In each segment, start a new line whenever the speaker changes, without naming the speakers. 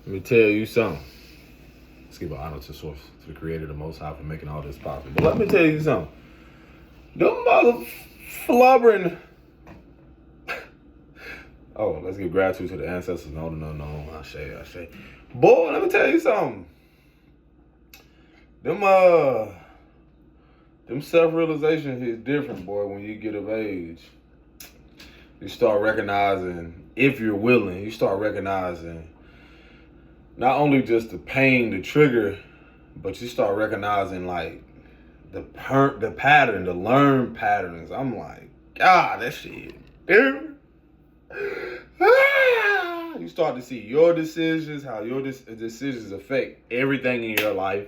Let me tell you something. Let's give an honor to Source, to the Creator, the Most High, for making all this possible. But let me tell you something. Them mother flubbering. Oh, let's give gratitude to the ancestors. No. Ashe. Boy, let me tell you something. Them self-realization is different, boy, when you get of age. You start recognizing, if you're willing, you start recognizing not only just the pain, the trigger, but you start recognizing like the pattern, the learned patterns. I'm like, God, that shit, dude. You start to see your decisions, how your decisions affect everything in your life.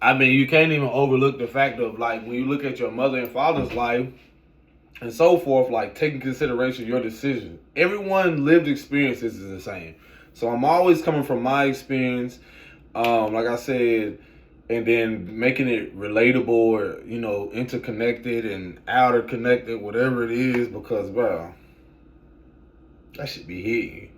I mean, you can't even overlook the fact of like when you look at your mother and father's life and so forth, like taking consideration your decision. Everyone lived experiences is the same. So I'm always coming from my experience, like I said, and then making it relatable or, interconnected and outer connected, whatever it is, because, bro, that should be hitting.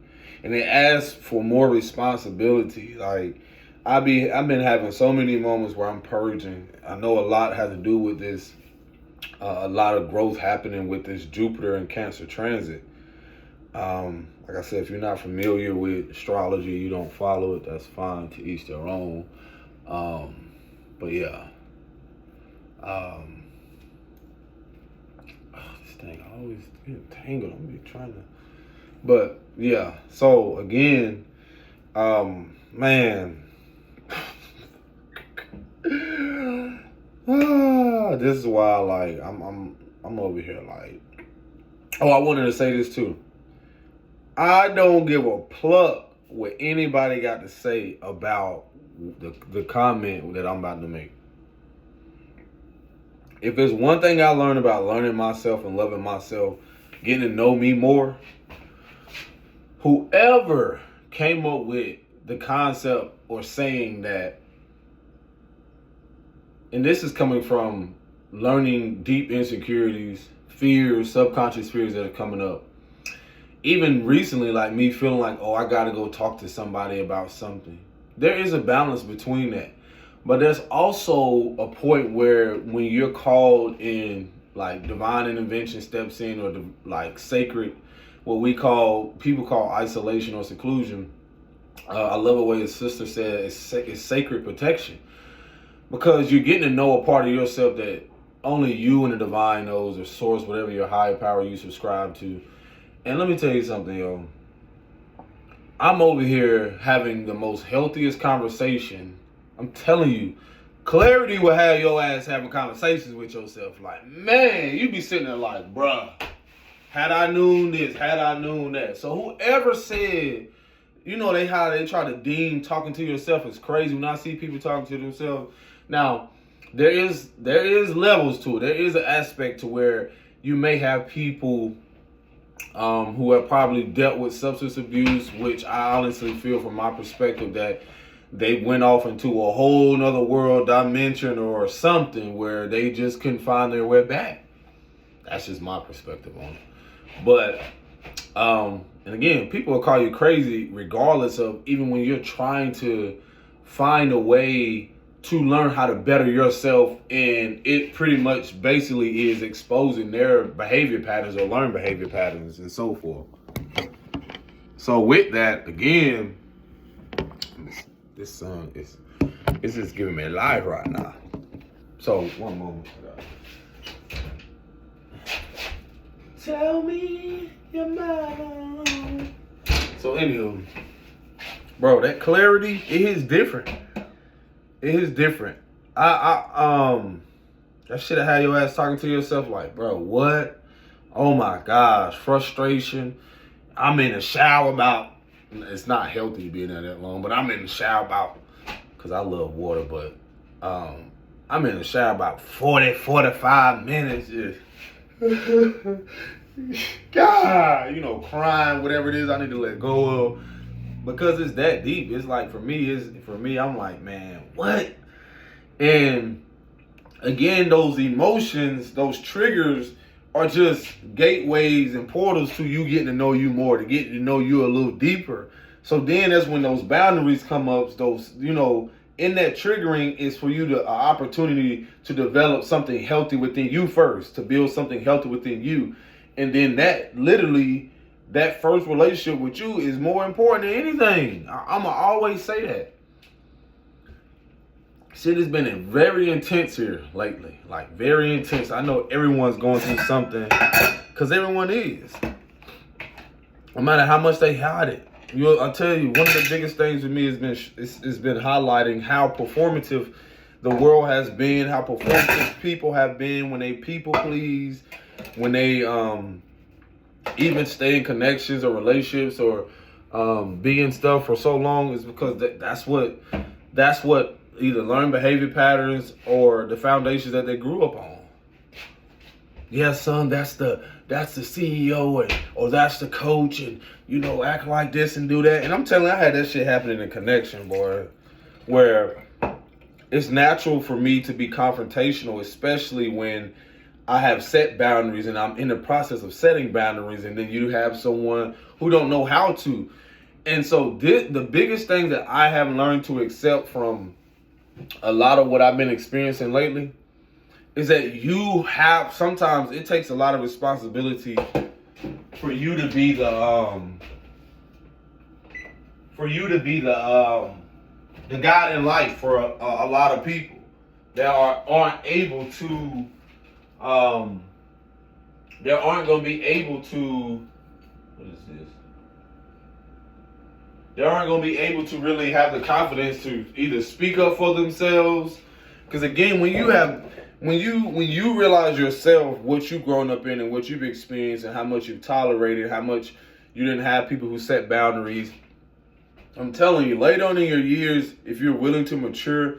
And it asks for more responsibility. Like, I've been having so many moments where I'm purging. I know a lot has to do with this, a lot of growth happening with this Jupiter and Cancer transit. Like I said, if you're not familiar with astrology, you don't follow it, that's fine, to each their own. But yeah. This thing I always get tangled. I'm be trying to. But yeah, so again, man. This is why like I'm over here like. Oh, I wanted to say this too. I don't give a pluck what anybody got to say about the comment that I'm about to make. If there's one thing I learned about learning myself and loving myself, getting to know me more, whoever came up with the concept or saying that, and this is coming from learning deep insecurities, fears, subconscious fears that are coming up. Even recently, like me feeling like, oh, I gotta go talk to somebody about something. There is a balance between that. But there's also a point where when you're called in, like divine intervention steps in, or like sacred, what people call isolation or seclusion. I love the way his sister said it's sacred protection. Because you're getting to know a part of yourself that only you and the divine knows, or source, whatever your higher power you subscribe to. And let me tell you something, yo. I'm over here having the most healthiest conversation. I'm telling you, clarity will have your ass having conversations with yourself. Like, man, you be sitting there like, bruh, had I known this, had I known that. So whoever said, how they try to deem talking to yourself is crazy. When I see people talking to themselves, now there is levels to it. There is an aspect to where you may have people who have probably dealt with substance abuse, which I honestly feel from my perspective that they went off into a whole nother world dimension or something where they just couldn't find their way back. That's just my perspective on it. But, and again, people will call you crazy regardless of, even when you're trying to find a way to learn how to better yourself, and it pretty much basically is exposing their behavior patterns or learned behavior patterns and so forth. So with that, again, this sun is just giving me life right now. So one moment. Tell me your mind. So anywho, bro, that clarity, it is different. It is different. That shit had your ass talking to yourself like, bro, what? Oh my gosh, frustration. I'm in the shower about, it's not healthy being there that long, but I'm in the shower about, because I love water, but I'm in the shower about 45 minutes. Just, God, crying, whatever it is I need to let go of. Because it's that deep. It's like, for me, I'm like, man, what? And again, those emotions, those triggers are just gateways and portals to you getting to know you more, to get to know you a little deeper. So then that's when those boundaries come up. Those, in that triggering is for you to an opportunity to develop something healthy within you first, to build something healthy within you. And then that first relationship with you is more important than anything. I'm going to always say that. Shit has been very intense here lately. Like, very intense. I know everyone's going through something, because everyone is. No matter how much they hide it. I'll tell you, one of the biggest things with me has been highlighting how performative the world has been, how performative people have been when they people please, when they even stay in connections or relationships or be in stuff for so long, is because that's what either learned behavior patterns or the foundations that they grew up on. Yeah, son, that's the CEO or that's the coach, and act like this and do that. And I'm telling you, I had that shit happen in a connection, boy, where it's natural for me to be confrontational, especially when I have set boundaries and I'm in the process of setting boundaries, and then you have someone who don't know how to. And so the biggest thing that I have learned to accept from a lot of what I've been experiencing lately is that sometimes it takes a lot of responsibility for you to be the God in life for a lot of people that aren't able to that aren't going to be able to, what is this? They aren't going to be able to really have the confidence to either speak up for themselves. Because again, when you realize yourself, what you've grown up in and what you've experienced and how much you've tolerated, how much you didn't have people who set boundaries, I'm telling you, later on in your years, if you're willing to mature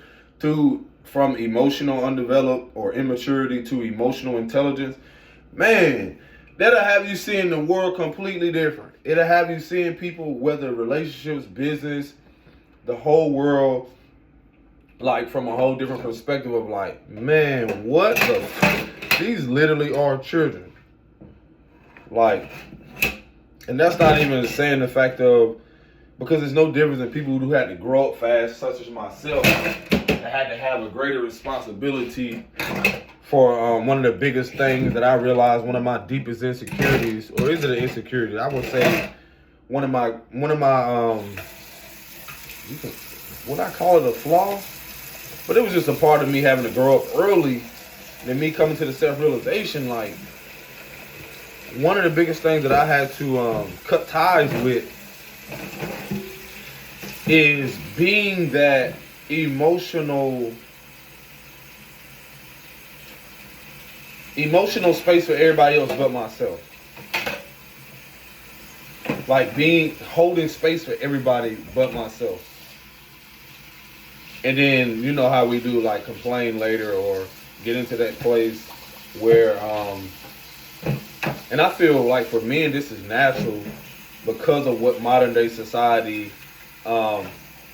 from emotional undeveloped or immaturity to emotional intelligence, man, that'll have you seeing the world completely different. It'll have you seeing people, whether relationships, business, the whole world, like from a whole different perspective of like, man, what these literally are children. Like, and that's not even saying the fact of, because there's no difference in people who had to grow up fast, such as myself, that had to have a greater responsibility for one of the biggest things that I realized, one of my deepest insecurities, or is it an insecurity? I would say one of my would I call it a flaw? But it was just a part of me having to grow up early, and me coming to the self-realization, like, one of the biggest things that I had to cut ties with is being that emotional space for everybody else but myself. Like holding space for everybody but myself. And then, you know how we do, like, complain later or get into that place where, and I feel like for men this is natural because of what modern day society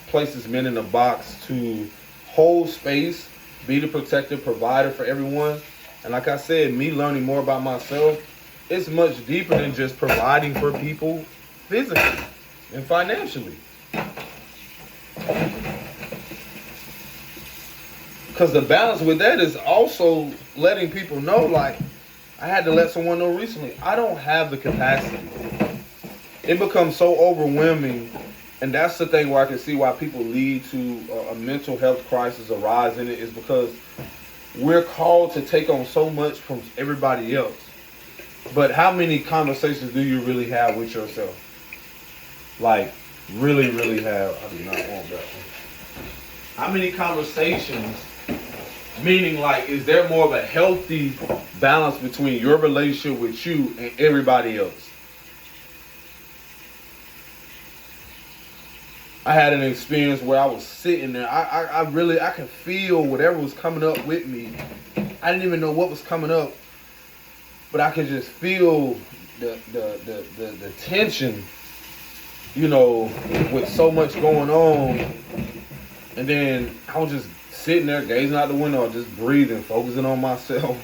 places men in a box to hold space, be the protective provider for everyone. And like I said, me learning more about myself, it's much deeper than just providing for people physically and financially. Because the balance with that is also letting people know, like, I had to let someone know recently, I don't have the capacity. It becomes so overwhelming. And that's the thing where I can see why people lead to a mental health crisis arise in it, is because we're called to take on so much from everybody else. But how many conversations do you really have with yourself? Like, really, really have. I do not want that one. How many conversations, meaning, like, is there more of a healthy balance between your relationship with you and everybody else? I had an experience where I was sitting there. I could feel whatever was coming up with me. I didn't even know what was coming up, but I could just feel the tension, you know, with so much going on. And then I was just sitting there, gazing out the window, just breathing, focusing on myself.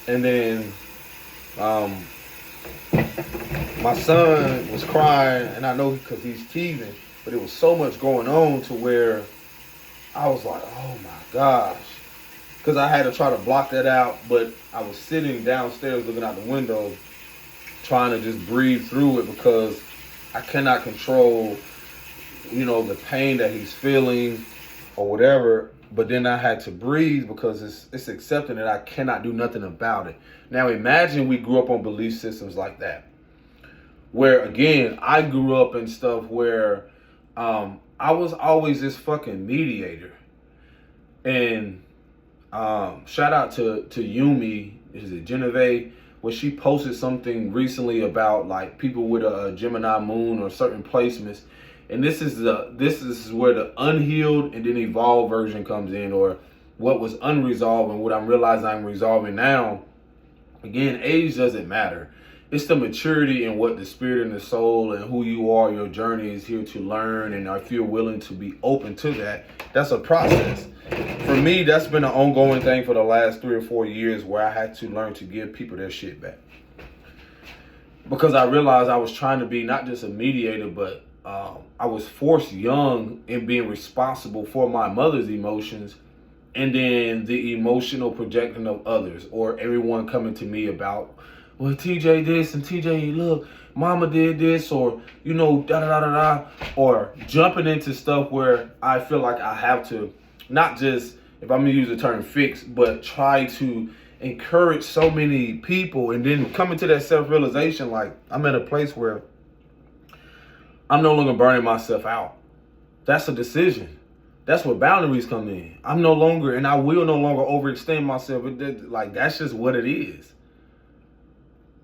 And then my son was crying, and I know because he's teething, but it was so much going on to where I was like, oh my gosh. Because I had to try to block that out, but I was sitting downstairs looking out the window, trying to just breathe through it because I cannot control, the pain that he's feeling or whatever. But then I had to breathe because it's accepting that I cannot do nothing about it. Now imagine we grew up on belief systems like that, where again, I grew up in stuff where I was always this fucking mediator. And shout out to Yumi, is it Genevieve, where she posted something recently about like people with a Gemini moon or certain placements. And this is where the unhealed and then evolved version comes in, or what was unresolved and what I'm realizing I'm resolving now. Again, age doesn't matter. It's the maturity and what the spirit and the soul and who you are, your journey is here to learn. And if you're willing to be open to that, that's a process. For me, that's been an ongoing thing for the last 3 or 4 years, where I had to learn to give people their shit back. Because I realized I was trying to be not just a mediator, but I was forced young in being responsible for my mother's emotions, and then the emotional projecting of others, or everyone coming to me about, well, TJ this and TJ, look, mama did this, or, da da da da da, or jumping into stuff where I feel like I have to, not just, if I'm gonna use the term fix, but try to encourage so many people, and then coming to that self-realization, like I'm at a place where I'm no longer burning myself out. That's a decision. That's where boundaries come in. I'm no longer, and I will no longer overextend myself. Like, that's just what it is.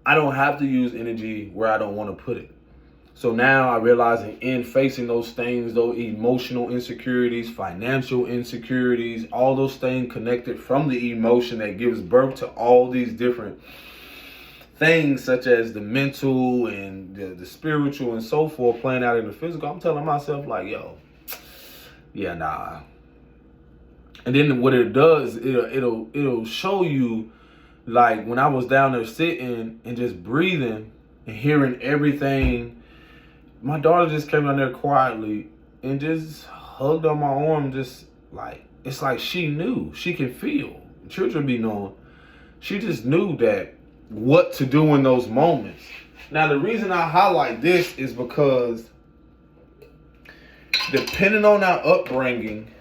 I don't have to use energy where I don't want to put it. So now I realize in facing those things, those emotional insecurities, financial insecurities, all those things connected from the emotion that gives birth to all these different things, such as the mental and the spiritual and so forth, playing out in the physical, I'm telling myself like, yo, yeah, nah. And then what it does, it'll show you, like when I was down there sitting and just breathing and hearing everything, my daughter just came down there quietly and just hugged on my arm, just like, it's like she knew, she can feel. Children be knowing. She just knew that what to do in those moments. Now, the reason I highlight this is because depending on our upbringing,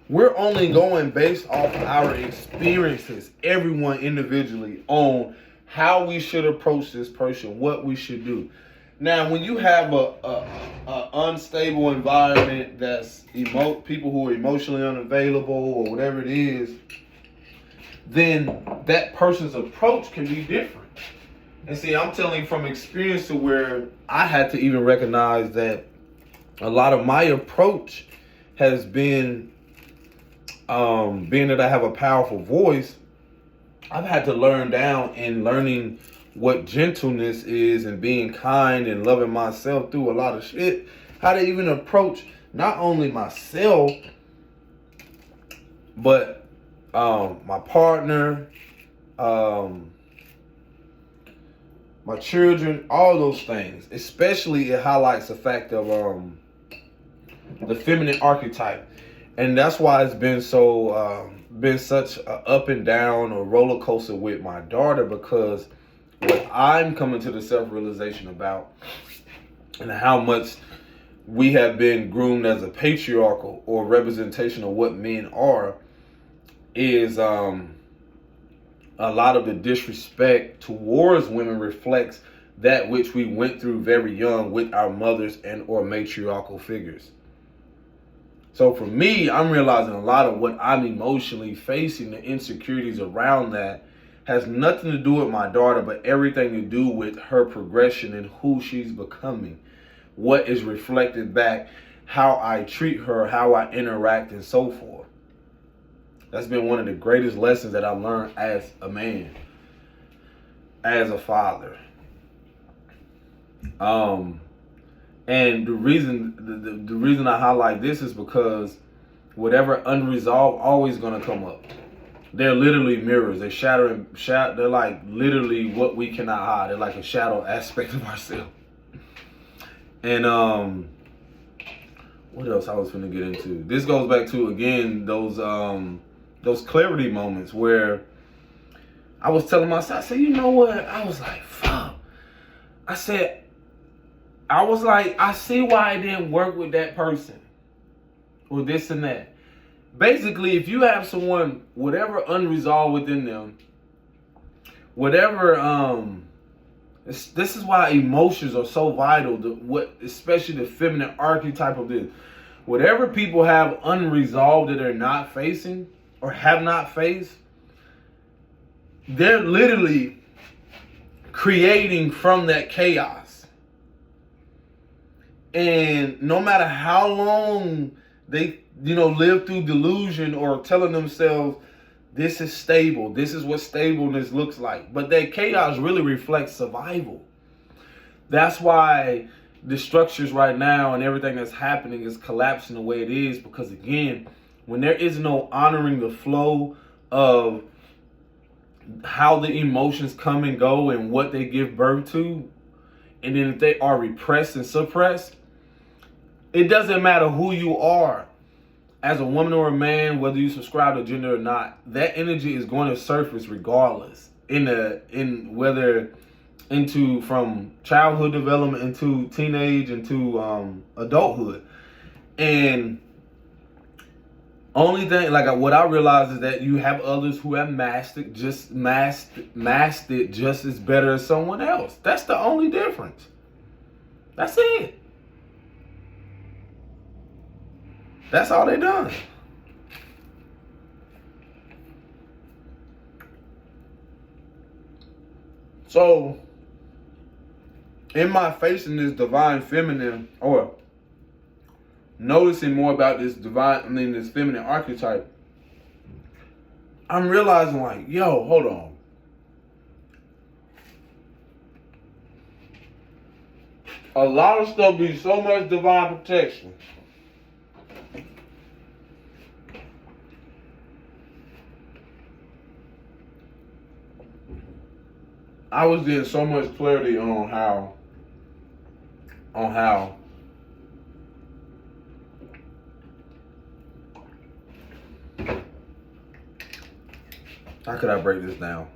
we're only going based off our experiences, everyone individually, on how we should approach this person, what we should do. Now, when you have a unstable environment that's people who are emotionally unavailable or whatever it is, then that person's approach can be different. And see, I'm telling you from experience to where I had to even recognize that a lot of my approach has been, being that I have a powerful voice, I've had to learn down in learning what gentleness is and being kind and loving myself through a lot of shit, how to even approach not only myself, but my partner, my children, all those things. Especially it highlights the fact of the feminine archetype. And that's why it's been so been such a up and down or roller coaster with my daughter, because what I'm coming to the self-realization about and how much we have been groomed as a patriarchal or representation of what men are is a lot of the disrespect towards women reflects that which we went through very young with our mothers and or matriarchal figures. So for me, I'm realizing a lot of what I'm emotionally facing, the insecurities around that, has nothing to do with my daughter, but everything to do with her progression and who she's becoming, what is reflected back, how I treat her, how I interact, and so forth. That's been one of the greatest lessons that I've learned as a man, as a father. And the reason I highlight this is because whatever unresolved always gonna come up. They're literally mirrors. They're like literally what we cannot hide. They're like a shadow aspect of ourselves. And what else I was finna get into? This goes back to, again, those clarity moments where I was telling myself, I said, you know what? I was like, fuck. I was like, I see why I didn't work with that person or this and that. Basically, if you have someone, whatever unresolved within them, whatever, this is why emotions are so vital. Especially the feminine archetype of this. Whatever people have unresolved that they're not facing or have not faced, they're literally creating from that chaos. And no matter how long they, live through delusion or telling themselves this is stable, this is what stableness looks like, but that chaos really reflects survival. That's why the structures right now and everything that's happening is collapsing the way it is, because again, when there is no honoring the flow of how the emotions come and go and what they give birth to, and then if they are repressed and suppressed, it doesn't matter who you are, as a woman or a man, whether you subscribe to gender or not, that energy is going to surface regardless. From childhood development into teenage, into adulthood. And only thing, like what I realize, is that you have others who have masked it just as better as someone else. That's the only difference. That's it. That's all they done. So, in my facing this divine feminine, or noticing more about this this feminine archetype, I'm realizing like, yo, hold on. A lot of stuff be so much divine protection. I was getting so much clarity on how could I break this down?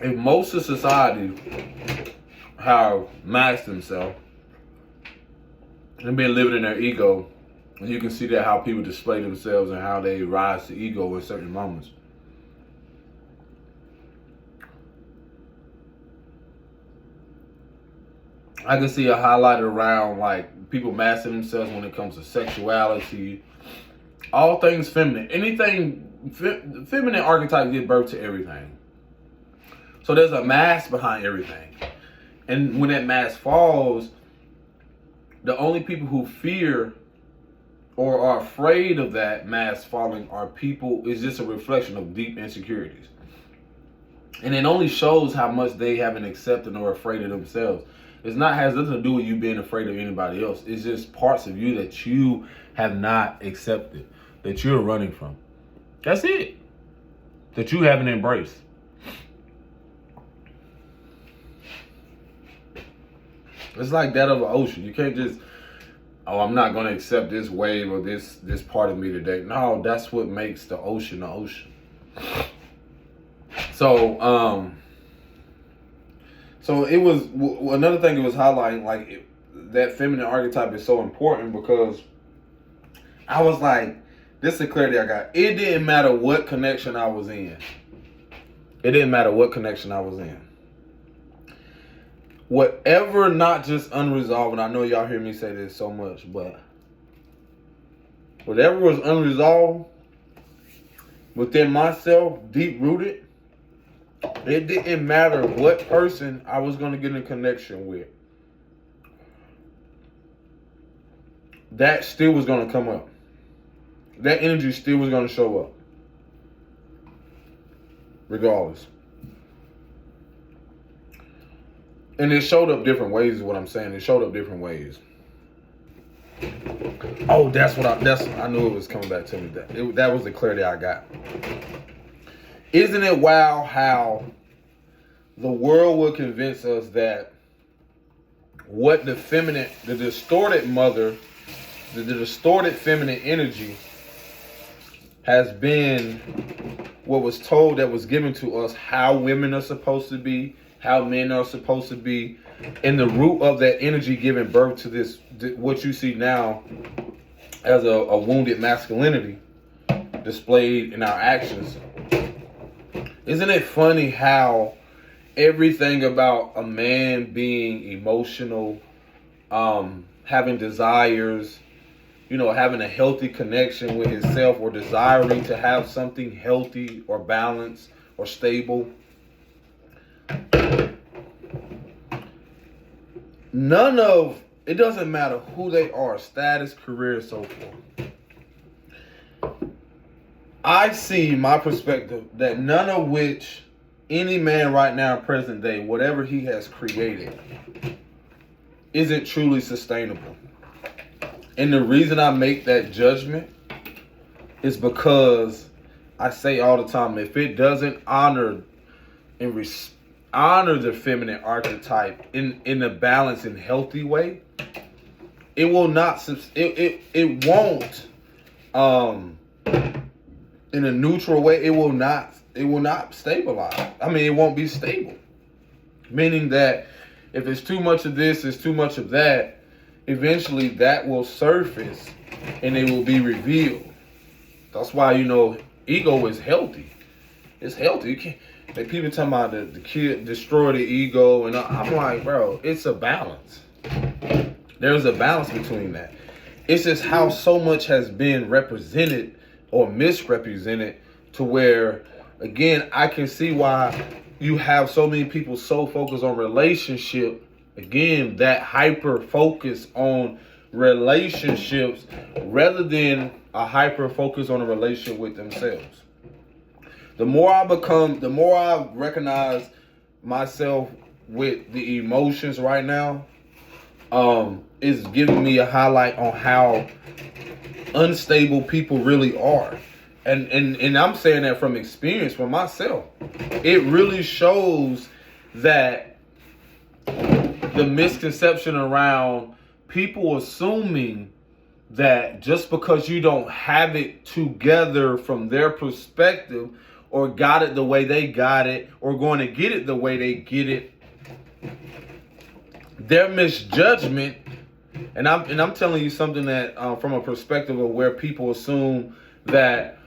If most of society have masked themselves and been living in their ego, and you can see that how people display themselves and how they rise to ego in certain moments. I can see a highlight around like people masking themselves when it comes to sexuality, all things feminine. Anything, feminine archetype give birth to everything. So there's a mask behind everything. And when that mask falls, the only people who fear or are afraid of that mask falling are people, is just a reflection of deep insecurities. And it only shows how much they haven't accepted or afraid of themselves. Has nothing to do with you being afraid of anybody else. It's just parts of you that you have not accepted, that you're running from. That's it. That you haven't embraced. It's like that of an ocean. You can't just, I'm not going to accept this wave or this part of me today. No, that's what makes the ocean the ocean. So, so it was, another thing it was highlighting, like, that feminine archetype is so important because I was like, this is the clarity I got. It didn't matter what connection I was in. It didn't matter what connection I was in. Whatever, not just unresolved, and I know y'all hear me say this so much, but whatever was unresolved within myself, deep rooted, it didn't matter what person I was going to get in connection with. That still was going to come up. That energy still was going to show up. Regardless. And it showed up different ways is what I'm saying. It showed up different ways. Oh, I knew it was coming back to me. That was the clarity I got. Isn't it wild how the world will convince us that what the distorted mother, the distorted feminine energy has been what was told, that was given to us, how women are supposed to be, how men are supposed to be, and the root of that energy giving birth to this, what you see now as a wounded masculinity displayed in our actions. Isn't it funny how everything about a man being emotional, having desires, having a healthy connection with himself, or desiring to have something healthy or balanced or stable, it doesn't matter who they are, status, career, so forth. I see my perspective that none of which any man right now, present day, whatever he has created, isn't truly sustainable. And the reason I make that judgment is because I say all the time, if it doesn't honor the feminine archetype in a balanced and healthy way, it will not. It won't. In a neutral way, it will not stabilize. I mean, it won't be stable. Meaning that if it's too much of this, it's too much of that, eventually that will surface and it will be revealed. That's why, ego is healthy. It's healthy. You can't, people talking about the kid destroy the ego, and I'm like, bro, it's a balance. There's a balance between that. It's just how so much has been represented or misrepresented, to where, again, I can see why you have so many people so focused on relationship. Again, that hyper focus on relationships rather than a hyper focus on a relationship with themselves. The more I recognize myself with the emotions right now, is giving me a highlight on how unstable people really are. And I'm saying that from experience for myself. It really shows that the misconception around people assuming that just because you don't have it together from their perspective, or got it the way they got it, or going to get it the way they get it, their misjudgment. And I'm telling you something that from a perspective of where people assume that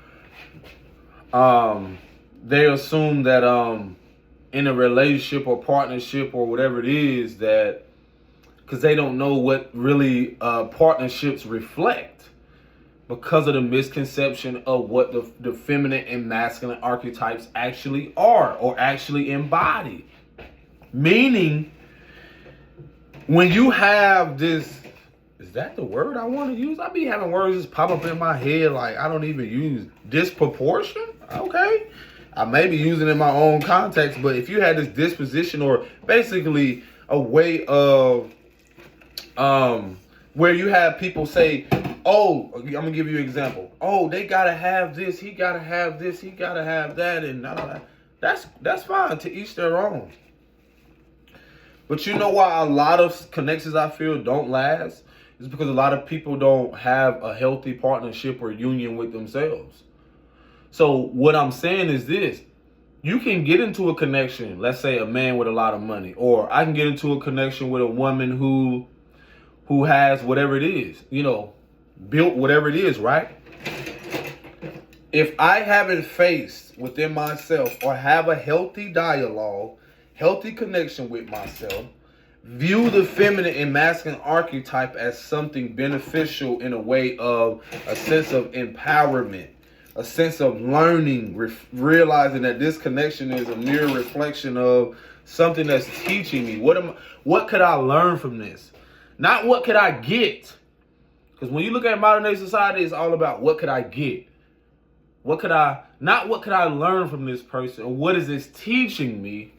in a relationship or partnership or whatever it is, that because they don't know what really partnerships reflect, because of the misconception of what the feminine and masculine archetypes actually are or actually embody. Meaning, when you have this, is that the word I want to use? I be having words just pop up in my head like I don't even use. Disproportion? Okay. I may be using it in my own context, but if you had this disposition, or basically a way of where you have people say, oh, I'm gonna give you an example. Oh, they gotta have this, he gotta have this, he gotta have that, and that's fine, to each their own. But you know why a lot of connections, I feel, don't last? It's because a lot of people don't have a healthy partnership or union with themselves. So what I'm saying is this: you can get into a connection, let's say a man with a lot of money, or I can get into a connection with a woman who has whatever it is, built whatever it is, right? If I haven't faced within myself or have a healthy dialogue, healthy connection with myself, view the feminine and masculine archetype as something beneficial in a way of a sense of empowerment, a sense of learning, realizing that this connection is a mirror reflection of something that's teaching me. What could I learn from this? Not what could I get? Because when you look at modern day society, it's all about what could I get? What could I learn from this person? Or what is this teaching me?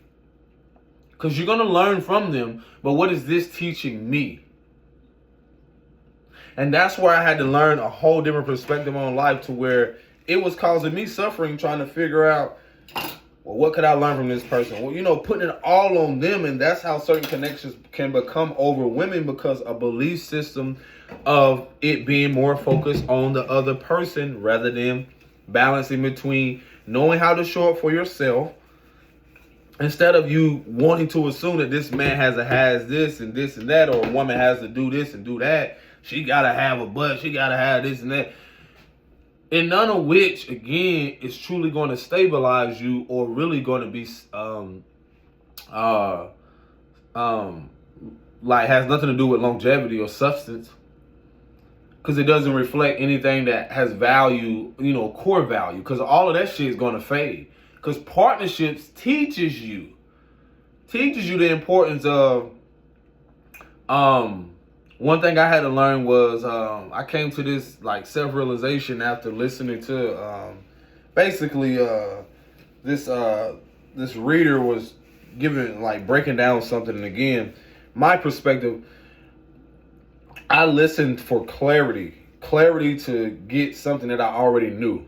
Because you're going to learn from them. But what is this teaching me? And that's where I had to learn a whole different perspective on life, to where it was causing me suffering, trying to figure out, well, what could I learn from this person? Well, putting it all on them. And that's how certain connections can become overwhelming, because a belief system of it being more focused on the other person rather than balancing between knowing how to show up for yourself, instead of you wanting to assume that this man has this and this and that, or a woman has to do this and do that. She got to have a butt. She got to have this and that. And none of which, again, is truly going to stabilize you, or really going to be, like, has nothing to do with longevity or substance. Because it doesn't reflect anything that has value, core value. Because all of that shit is going to fade. Because partnerships teaches you the importance of, one thing I had to learn was, I came to this like self-realization after listening to, basically, this reader was breaking down something. And again, my perspective, I listened for clarity to get something that I already knew.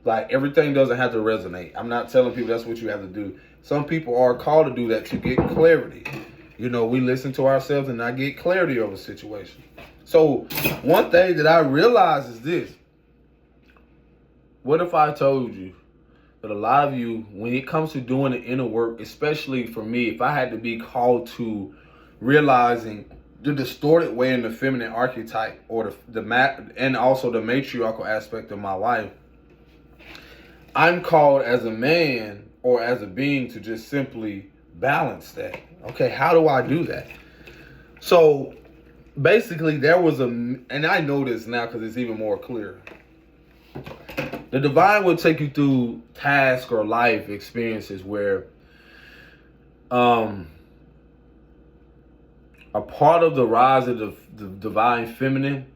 Like, everything doesn't have to resonate. I'm not telling people that's what you have to do. Some people are called to do that to get clarity. We listen to ourselves and not get clarity over a situation. So one thing that I realized is this. What if I told you that a lot of you, when it comes to doing the inner work, especially for me, if I had to be called to realizing the distorted way in the feminine archetype, or and also the matriarchal aspect of my life, I'm called as a man or as a being to just simply balance that. Okay, how do I do that? So basically there was and I know this now because it's even more clear. The divine will take you through task or life experiences where a part of the rise of the divine feminine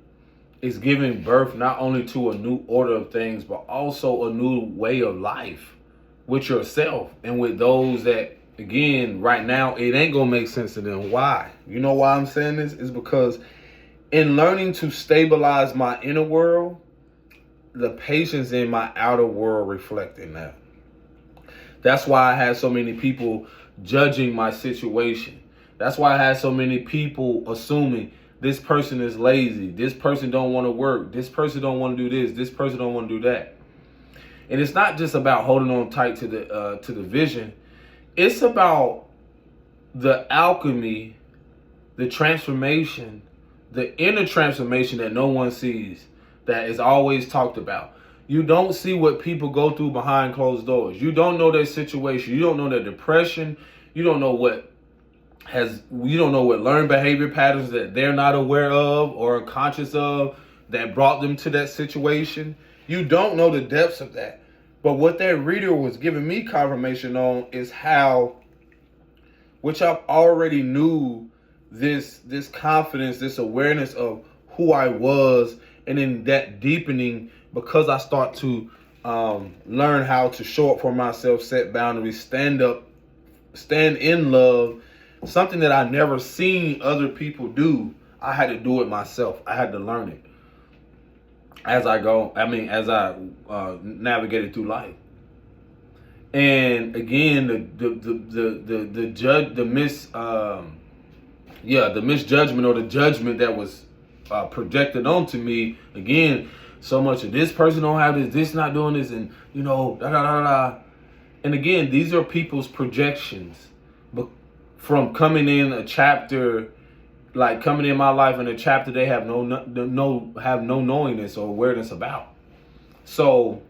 is giving birth not only to a new order of things, but also a new way of life with yourself and with those that, again, right now, it ain't going to make sense to them. Why? You know why I'm saying this? Is because in learning to stabilize my inner world, the patience in my outer world reflecting that. That's why I had so many people judging my situation. That's why I had so many people assuming this person is lazy. This person don't want to work. This person don't want to do this. This person don't want to do that. And it's not just about holding on tight to the vision. It's about the alchemy, the transformation, the inner transformation that no one sees, that is always talked about. You don't see what people go through behind closed doors. You don't know their situation. You don't know their depression. You don't know what learned behavior patterns that they're not aware of or conscious of that brought them to that situation. You don't know the depths of that. But what that reader was giving me confirmation on is how, which I've already knew, this confidence, this awareness of who I was, and in that deepening, because I start to learn how to show up for myself, set boundaries, stand in love, something that I never seen other people do. I had to do it myself. I had to learn it as I navigated through life. And again, the misjudgment or the judgment that was projected onto me. Again, so much of this person don't have this not doing this, and da da da da. And again, these are people's projections, but from coming in a chapter, like coming in my life in a chapter they have no knowingness or awareness about. So,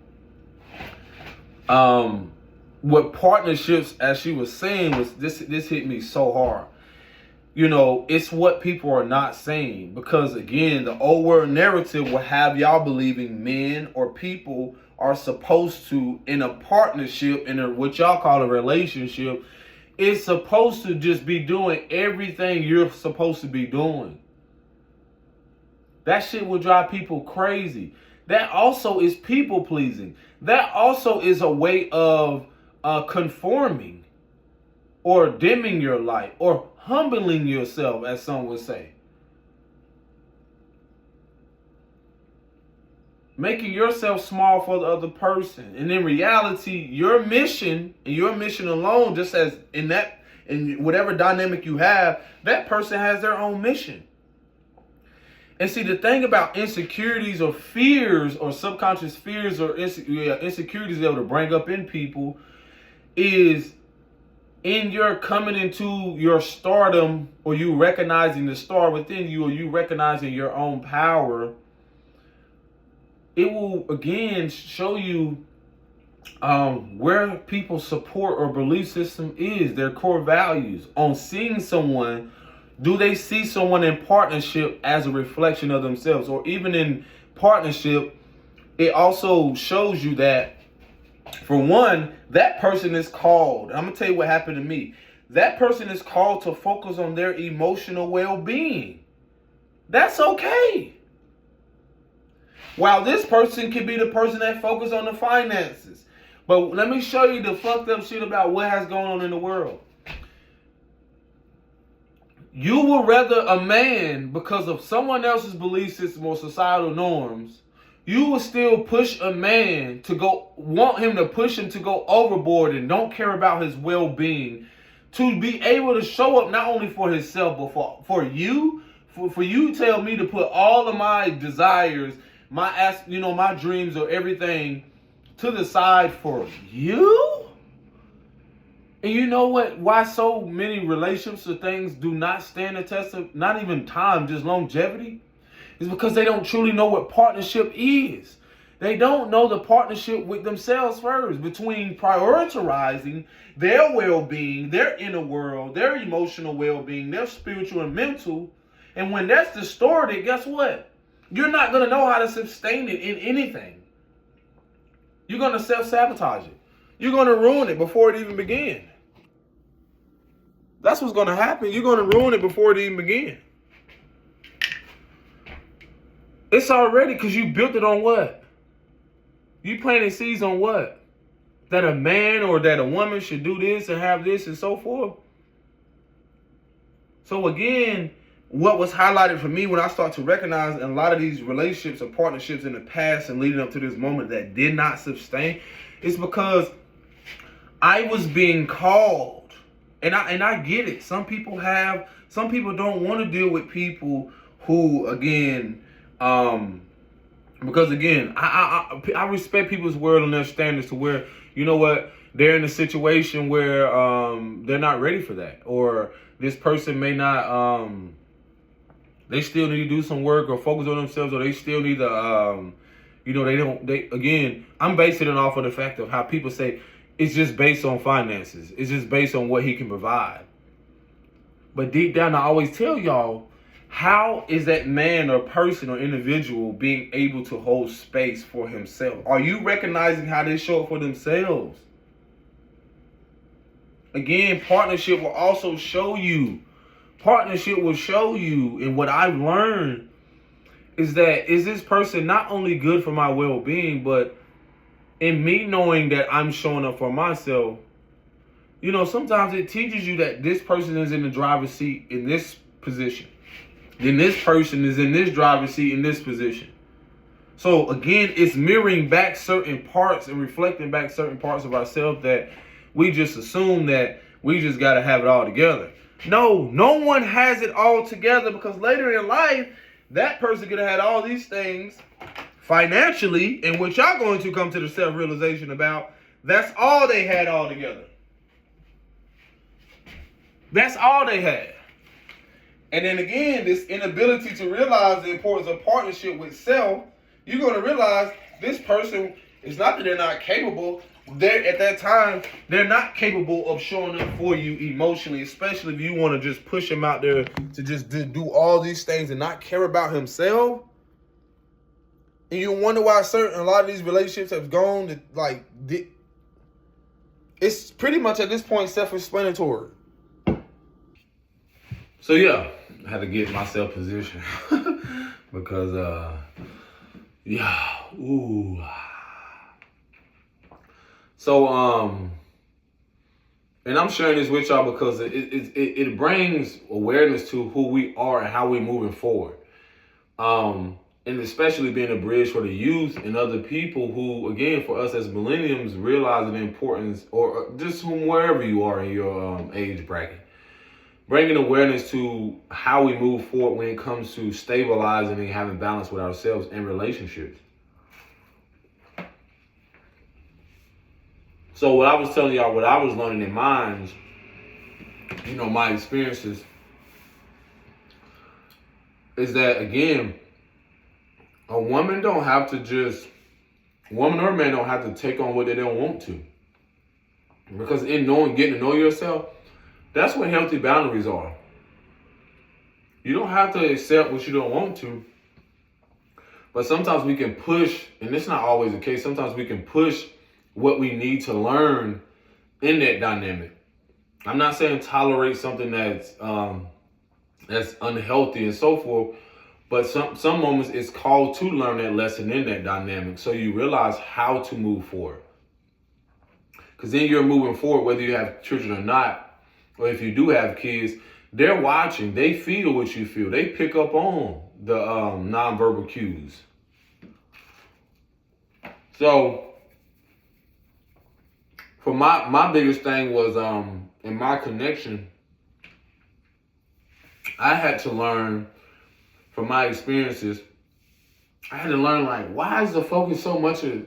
what partnerships, as she was saying, was this hit me so hard. It's what people are not saying, because again, the old world narrative will have y'all believing men or people are supposed to, in a partnership, in what y'all call a relationship, is supposed to just be doing everything you're supposed to be doing. That shit will drive people crazy. That also is people pleasing. That also is a way of conforming. or dimming your light, or humbling yourself, as some would say. Making yourself small for the other person. And in reality, your mission, and your mission alone, just as in whatever dynamic you have, that person has their own mission. And see, the thing about insecurities or fears or subconscious fears or insecurities they're able to bring up in people is in your coming into your stardom, or you recognizing the star within you, or you recognizing your own power. It will again show you where people's support or belief system is, their core values. On seeing someone, do they see someone in partnership as a reflection of themselves? Or even in partnership, it also shows you that, for one, that person is called. I'm going to tell you what happened to me. That person is called to focus on their emotional well-being. That's okay. While this person could be the person that focuses on the finances. But let me show you the fucked up shit about what has going on in the world. You will rather a man, because of someone else's belief system or societal norms, you will still push a man to want him to push him to go overboard and don't care about his well-being, to be able to show up not only for himself, but for you, for you tell me to put all of my desires, my dreams or everything to the side for you? And you know what? Why so many relationships or things do not stand the test of not even time, just longevity? Is because they don't truly know what partnership is. They don't know the partnership with themselves first, between prioritizing their well-being, their inner world, their emotional well-being, their spiritual and mental. And when that's distorted, guess what? You're not going to know how to sustain it in anything. You're going to self-sabotage it. You're going to ruin it before it even began. That's what's going to happen. You're going to ruin it before it even began. It's already, because you built it on what? You planted seeds on what? That a man or that a woman should do this and have this and so forth. So again, what was highlighted for me when I start to recognize in a lot of these relationships or partnerships in the past and leading up to this moment that did not sustain, is because I was being called. And I get it. Some people don't want to deal with people who, again, because again, I respect people's word and their standards to where, you know what, they're in a situation where they're not ready for that, or this person may not, they still need to do some work or focus on themselves, or they still need to, again, I'm basing it off of the fact of how people say it's just based on finances. It's just based on what he can provide. But deep down, I always tell y'all, how is that man or person or individual being able to hold space for himself? Are you recognizing how they show up for themselves? Again, partnership will also show you. Partnership will show you, and what I've learned is that, is this person not only good for my well-being, but in me knowing that I'm showing up for myself, sometimes it teaches you that this person is in the driver's seat in this position. Then this person is in this driver's seat in this position. So again, it's mirroring back certain parts and reflecting back certain parts of ourselves that we just assume that we just got to have it all together. No one has it all together, because later in life, that person could have had all these things financially, and what y'all going to come to the self-realization about, that's all they had all together. That's all they had. And then again, this inability to realize the importance of partnership with self, you're going to realize this person, it's not that they're not capable. At that time, they're not capable of showing up for you emotionally, especially if you want to just push him out there to just do all these things and not care about himself. And you wonder why a lot of these relationships have gone to, it's pretty much at this point self-explanatory. So yeah, I had to get myself positioned because, ooh. So, And I'm sharing this with y'all because it brings awareness to who we are and how we're moving forward. And especially being a bridge for the youth and other people who, again, for us as millennials, realizing the importance, or just wherever you are in your age bracket, bringing awareness to how we move forward when it comes to stabilizing and having balance with ourselves and relationships. So what I was telling y'all, what I was learning in mine, my experiences, is that, again, a woman or a man don't have to take on what they don't want to. Because in getting to know yourself, that's what healthy boundaries are. You don't have to accept what you don't want to. But sometimes we can push, and it's not always the case, sometimes we can push what we need to learn in that dynamic. I'm not saying tolerate something that's unhealthy and so forth, but some moments it's called to learn that lesson in that dynamic, so you realize how to move forward. Because then you're moving forward, whether you have children or not, or if you do have kids, they're watching, they feel what you feel, they pick up on the nonverbal cues. So for my biggest thing was in my connection, I had to learn from my experiences. I had to learn, like, why is the focus so much of,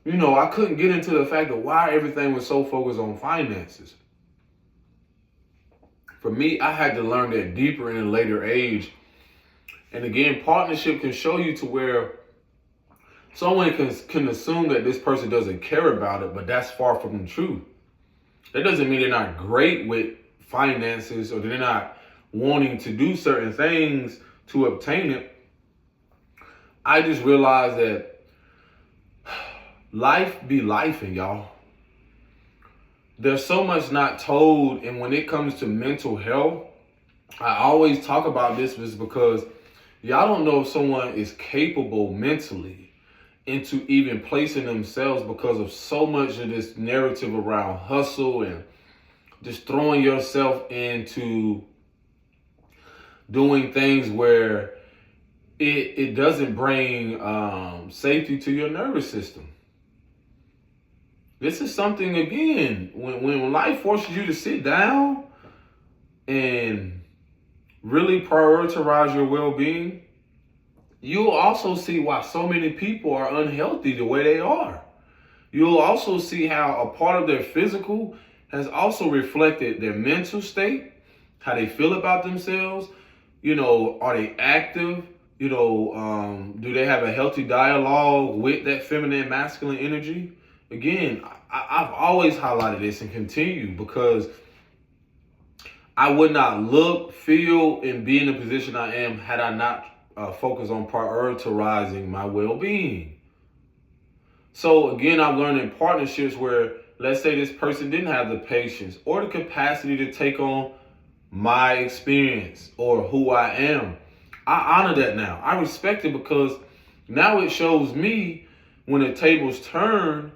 I couldn't get into the fact of why everything was so focused on finances. For me, I had to learn that deeper in a later age. And again, partnership can show you to where someone can assume that this person doesn't care about it, but that's far from the truth. That doesn't mean they're not great with finances or they're not wanting to do certain things to obtain it. I just realized that life be lifing, y'all. There's so much not told, and when it comes to mental health, I always talk about this is because y'all don't know if someone is capable mentally into even placing themselves because of so much of this narrative around hustle and just throwing yourself into doing things where it doesn't bring safety to your nervous system. This is something, again, when life forces you to sit down and really prioritize your well-being, you'll also see why so many people are unhealthy the way they are. You'll also see how a part of their physical has also reflected their mental state, how they feel about themselves. Are they active? Do they have a healthy dialogue with that feminine and masculine energy? Again, I've always highlighted this and continue because I would not look, feel, and be in the position I am had I not focused on prioritizing my well-being. So again, I've learned in partnerships where, let's say this person didn't have the patience or the capacity to take on my experience or who I am. I honor that now. I respect it because now it shows me when the tables turn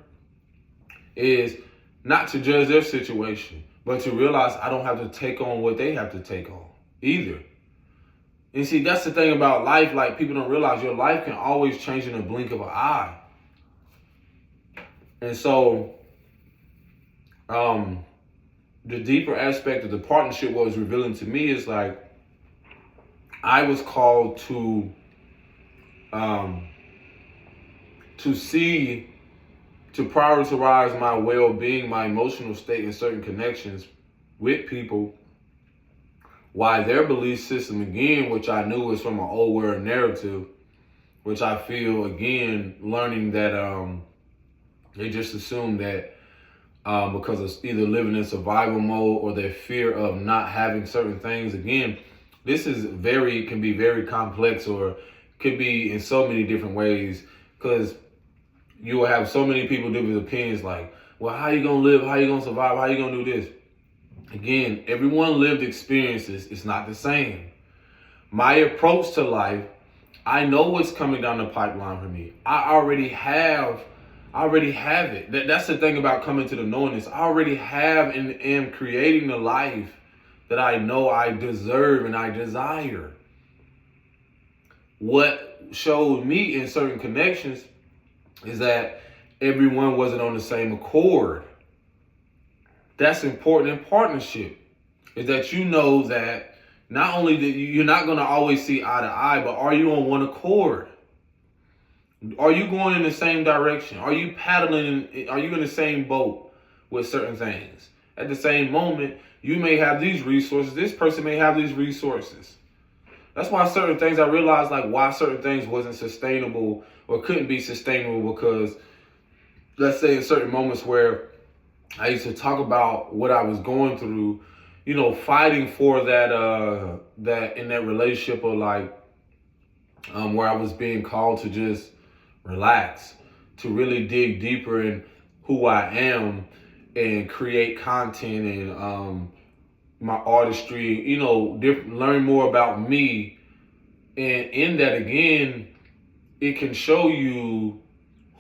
is not to judge their situation, but to realize I don't have to take on what they have to take on either. And see, that's the thing about life. Like, people don't realize your life can always change in a blink of an eye. And so, the deeper aspect of the partnership, what was revealing to me is like, I was called to prioritize my well-being, my emotional state in certain connections with people, why their belief system, again, which I knew was from an old world narrative, which I feel, again, learning that they just assume that because of either living in survival mode or their fear of not having certain things. Again, this is can be very complex, or could be in so many different ways, because you will have so many people different opinions like, well, how you gonna live? How you gonna survive? How you gonna do this? Again, everyone lived experiences. It's not the same. My approach to life, I know what's coming down the pipeline for me. I already have I already have it. That's the thing about coming to the knowingness. I already have and am creating the life that I know I deserve and I desire. What showed me in certain connections is that everyone wasn't on the same accord. That's important in partnership, is that you know that not only that you're not going to always see eye to eye, but are you on one accord? Are you going in the same direction? Are you paddling? Are you in the same boat with certain things? At the same moment, you may have these resources. This person may have these resources. That's why certain things, I realized like why certain things wasn't sustainable or couldn't be sustainable, because let's say in certain moments where I used to talk about what I was going through, fighting for that in that relationship, or like where I was being called to just relax, to really dig deeper in who I am and create content and my artistry, learn more about me. And in that, again, it can show you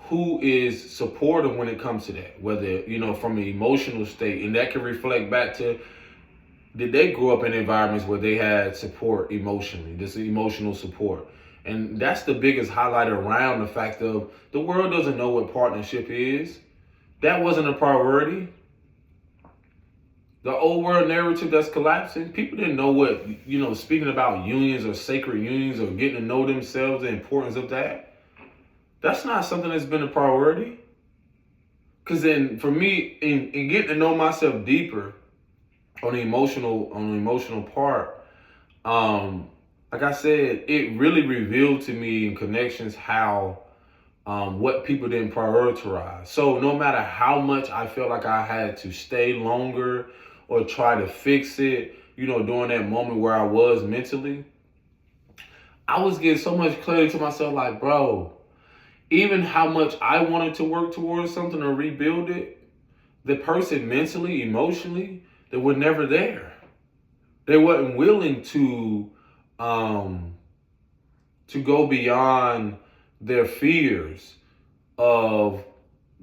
who is supportive when it comes to that, whether, from an emotional state. And that can reflect back to, did they grow up in environments where they had support emotionally, this emotional support? And that's the biggest highlight around the fact of the world doesn't know what partnership is. That wasn't a priority. The old world narrative that's collapsing, people didn't know what, speaking about unions or sacred unions or getting to know themselves, the importance of that. That's not something that's been a priority. Because then for me, in getting to know myself deeper on the emotional part, like I said, it really revealed to me in connections how what people didn't prioritize. So no matter how much I felt like I had to stay longer or try to fix it, during that moment where I was mentally, I was getting so much clarity to myself, like, bro, even how much I wanted to work towards something or rebuild it, the person mentally, emotionally, they were never there. They weren't willing to go beyond their fears of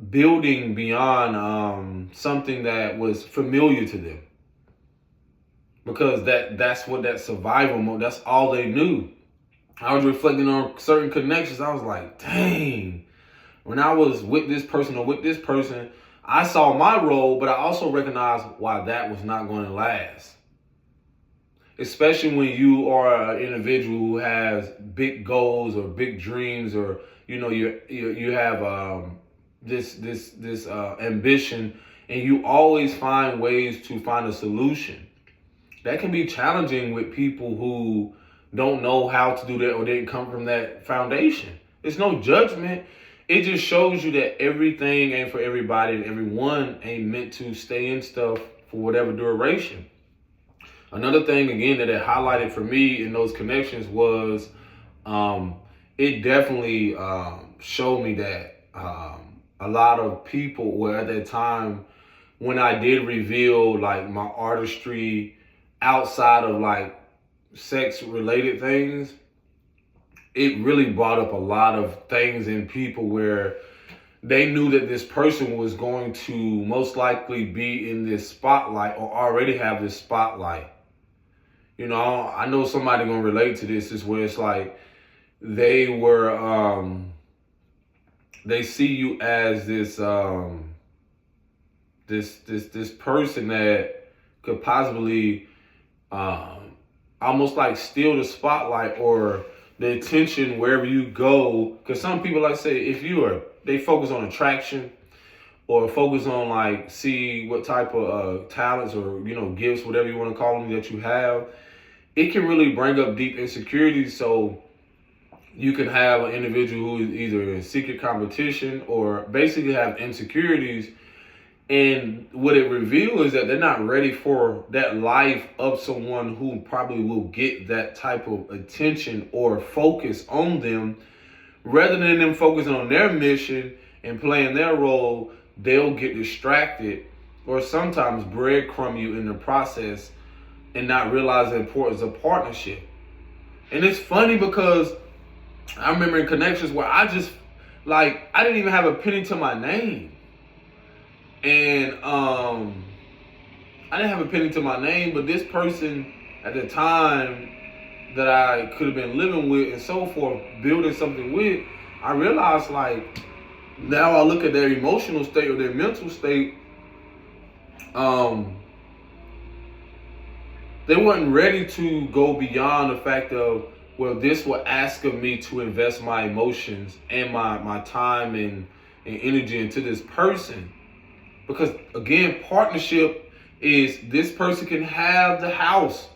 building beyond something that was familiar to them, because that's what that survival mode, that's all they knew. I was reflecting on certain connections. I was like, dang, when I was with this person or with this person, I saw my role, but I also recognized why that was not going to last. Especially when you are an individual who has big goals or big dreams, or you have this ambition, and you always find ways to find a solution. That can be challenging with people who don't know how to do that or didn't come from that foundation. It's no judgment. It just shows you that everything ain't for everybody and everyone ain't meant to stay in stuff for whatever duration. Another thing, again, that it highlighted for me in those connections was it definitely showed me that a lot of people were at that time, when I did reveal like my artistry outside of like sex related things, it really brought up a lot of things in people where they knew that this person was going to most likely be in this spotlight or already have this spotlight. I know somebody gonna relate to this, is where it's like they were they see you as this this person that could possibly almost like steal the spotlight or the attention wherever you go. Because some people, like say, they focus on attraction or focus on like see what type of talents or gifts, whatever you want to call them, that you have. It can really bring up deep insecurities. So you can have an individual who is either in secret competition or basically have insecurities. And what it reveals is that they're not ready for that life of someone who probably will get that type of attention or focus on them. Rather than them focusing on their mission and playing their role, they'll get distracted or sometimes breadcrumb you in the process and not realize the importance of partnership. And it's funny because I remember in connections where I just Like, I didn't even have a penny to my name. And I didn't have a penny to my name, but this person at the time that I could have been living with and so forth, building something with, I realized, like, now I look at their emotional state or their mental state, they weren't ready to go beyond the fact of, well, this will ask of me to invest my emotions and my time and energy into this person. Because again, partnership is this person can have the house,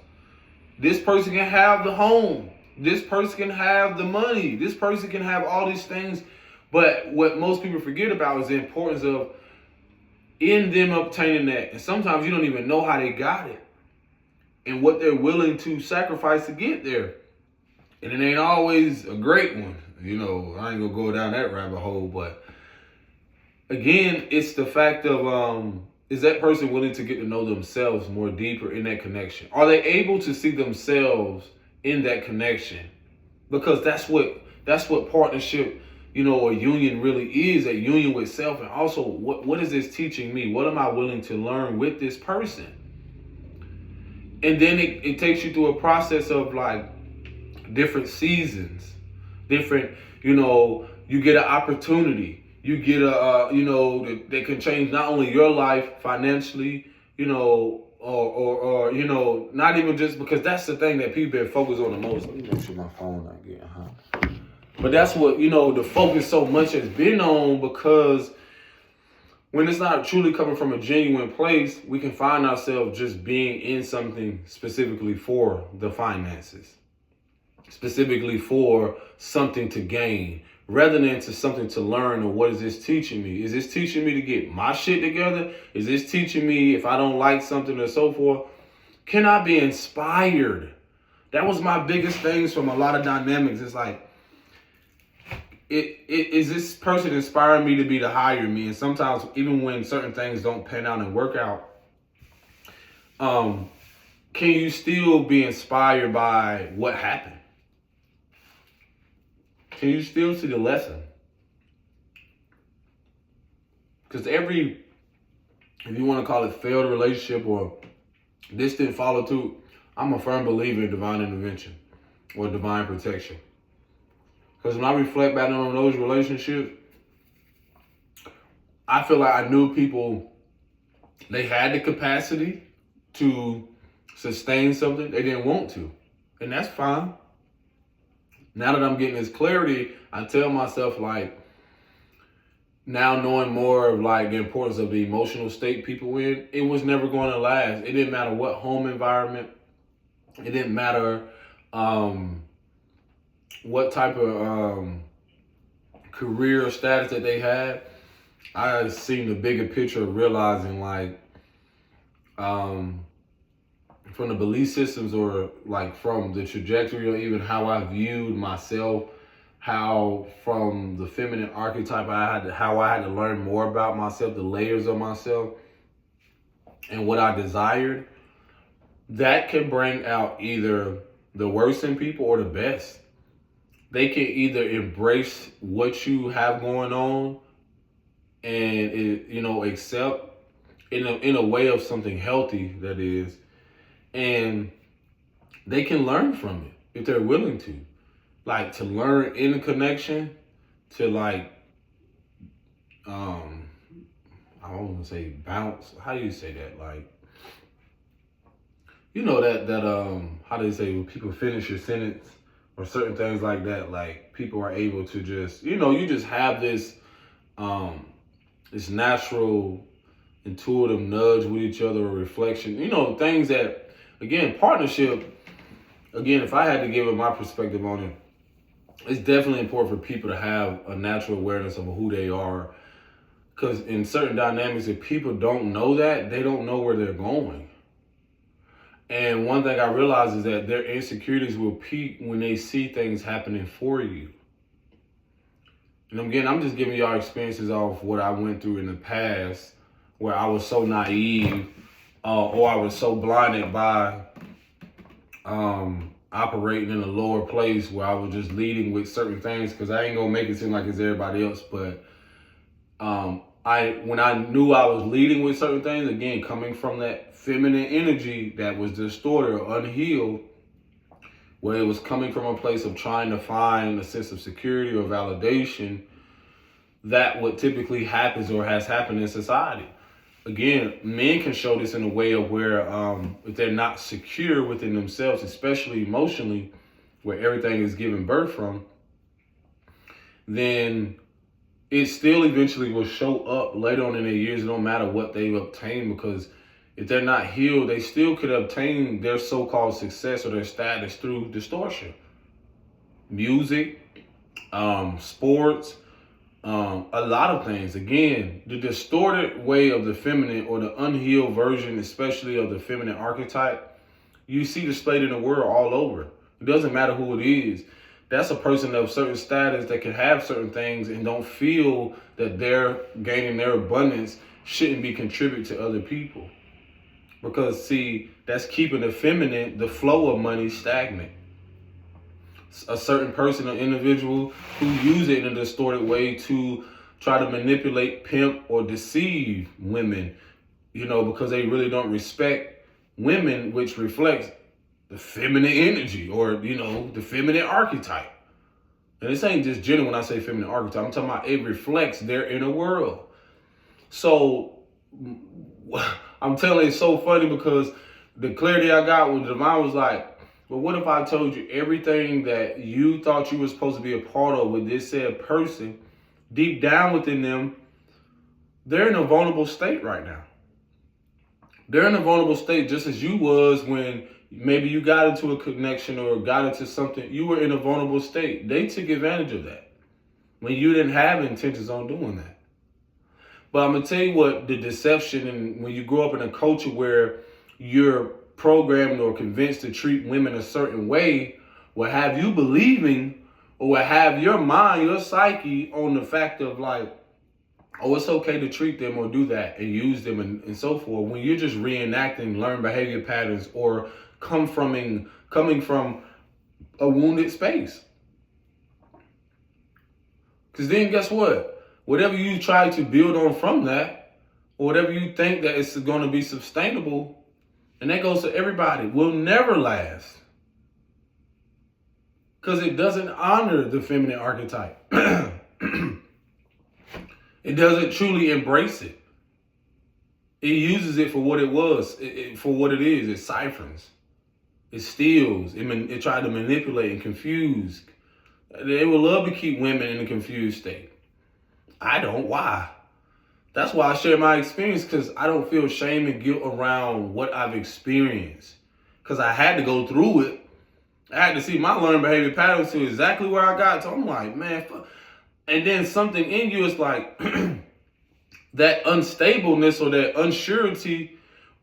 this person can have the home, this person can have the money, this person can have all these things. But what most people forget about is the importance of in them obtaining that. And sometimes you don't even know how they got it and what they're willing to sacrifice to get there. And it ain't always a great one. You know, I ain't gonna go down that rabbit hole, but again, it's the fact of, is that person willing to get to know themselves more deeper in that connection? Are they able to see themselves in that connection? Because that's what partnership, you know, or union really is, a union with self. And also, what is this teaching me? What am I willing to learn with this person? And then it takes you through a process of like different seasons, different, you know, you get an opportunity. You get you know, that can change not only your life financially, you know, or you know, not even just because that's the thing that people been focused on the most. Let me make sure my phone not getting hot. But that's what, you know, the focus so much has been on, because when it's not truly coming from a genuine place, we can find ourselves just being in something specifically for the finances, specifically for something to gain, rather than to something to learn. Or what is this teaching me? Is this teaching me to get my shit together? Is this teaching me if I don't like something or so forth? Can I be inspired? That was my biggest things from a lot of dynamics. It's like, is this person inspiring me to be the higher me? And sometimes even when certain things don't pan out and work out, can you still be inspired by what happened? Can you still see the lesson? Because if you want to call it failed relationship or this didn't follow through, I'm a firm believer in divine intervention or divine protection. Because when I reflect back on those relationships, I feel like I knew people, they had the capacity to sustain something. They didn't want to. And that's fine. Now that I'm getting this clarity, I tell myself, like, now knowing more of like the importance of the emotional state people in, it was never going to last. It didn't matter what home environment. It didn't matter what type of career or status that they had. I seen the bigger picture of realizing, like, from the belief systems or like from the trajectory or even how I viewed myself, how from the feminine archetype how I had to learn more about myself, the layers of myself and what I desired, that can bring out either the worst in people or the best. They can either embrace what you have going on and you know, accept in a way of something healthy, that is, and they can learn from it if they're willing to. Like, to learn in a connection, to like, I don't want to say bounce. How do you say that? Like, you know that how do they say when people finish your sentence or certain things like that? Like, people are able to just, you know, you just have this this natural intuitive nudge with each other, or reflection. You know, things that, again, partnership. Again, if I had to give it my perspective on it, it's definitely important for people to have a natural awareness of who they are. Because in certain dynamics, if people don't know that, they don't know where they're going. And one thing I realized is that their insecurities will peak when they see things happening for you. And again, I'm just giving y'all experiences off what I went through in the past, where I was so naive, or I was so blinded by operating in a lower place where I was just leading with certain things, because I ain't gonna make it seem like it's everybody else, but when I knew I was leading with certain things, again, coming from that feminine energy that was distorted or unhealed, where it was coming from a place of trying to find a sense of security or validation, that what typically happens or has happened in society. Again, men can show this in a way of where if they're not secure within themselves, especially emotionally, where everything is given birth from, then it still eventually will show up later on in their years. It don't matter what they've obtained, because if they're not healed, they still could obtain their so-called success or their status through distortion. Music, sports, a lot of things. Again, the distorted way of the feminine, or the unhealed version, especially of the feminine archetype, you see displayed in the world all over. It doesn't matter who it is. That's a person of certain status that can have certain things and don't feel that they're gaining their abundance shouldn't be contributed to other people. Because, see, that's keeping the feminine, the flow of money, stagnant. A certain person or individual who use it in a distorted way to try to manipulate, pimp, or deceive women, because they really don't respect women, which reflects the feminine energy, or, the feminine archetype. And this ain't just general when I say feminine archetype. I'm talking about it reflects their inner world. So I'm telling you, it's so funny, because the clarity I got when Divine was like, well, what if I told you everything that you thought you were supposed to be a part of with this said person, deep down within them, they're in a vulnerable state right now. They're in a vulnerable state just as you was when maybe you got into a connection or got into something. You were in a vulnerable state. They took advantage of that when you didn't have intentions on doing that. But I'm going to tell you what, the deception, and when you grow up in a culture where you're programmed or convinced to treat women a certain way, will have you believing, or will have your mind, your psyche on the fact of like, oh, it's okay to treat them or do that and use them and so forth, when you're just reenacting learned behavior patterns or coming from a wounded space. Because then guess what? Whatever you try to build on from that, or whatever you think that it's going to be sustainable, and that goes to everybody, will never last. Because it doesn't honor the feminine archetype. It doesn't truly embrace it. It uses it for what it was, for what it is. It siphons. It steals. It tried to manipulate and confuse. They would love to keep women in a confused state. I don't. Why? That's why I share my experience, because I don't feel shame and guilt around what I've experienced. Because I had to go through it. I had to see my learned behavior patterns to exactly where I got to. I'm like, man, fuck. And then something in you is like, that unstableness or that unsurety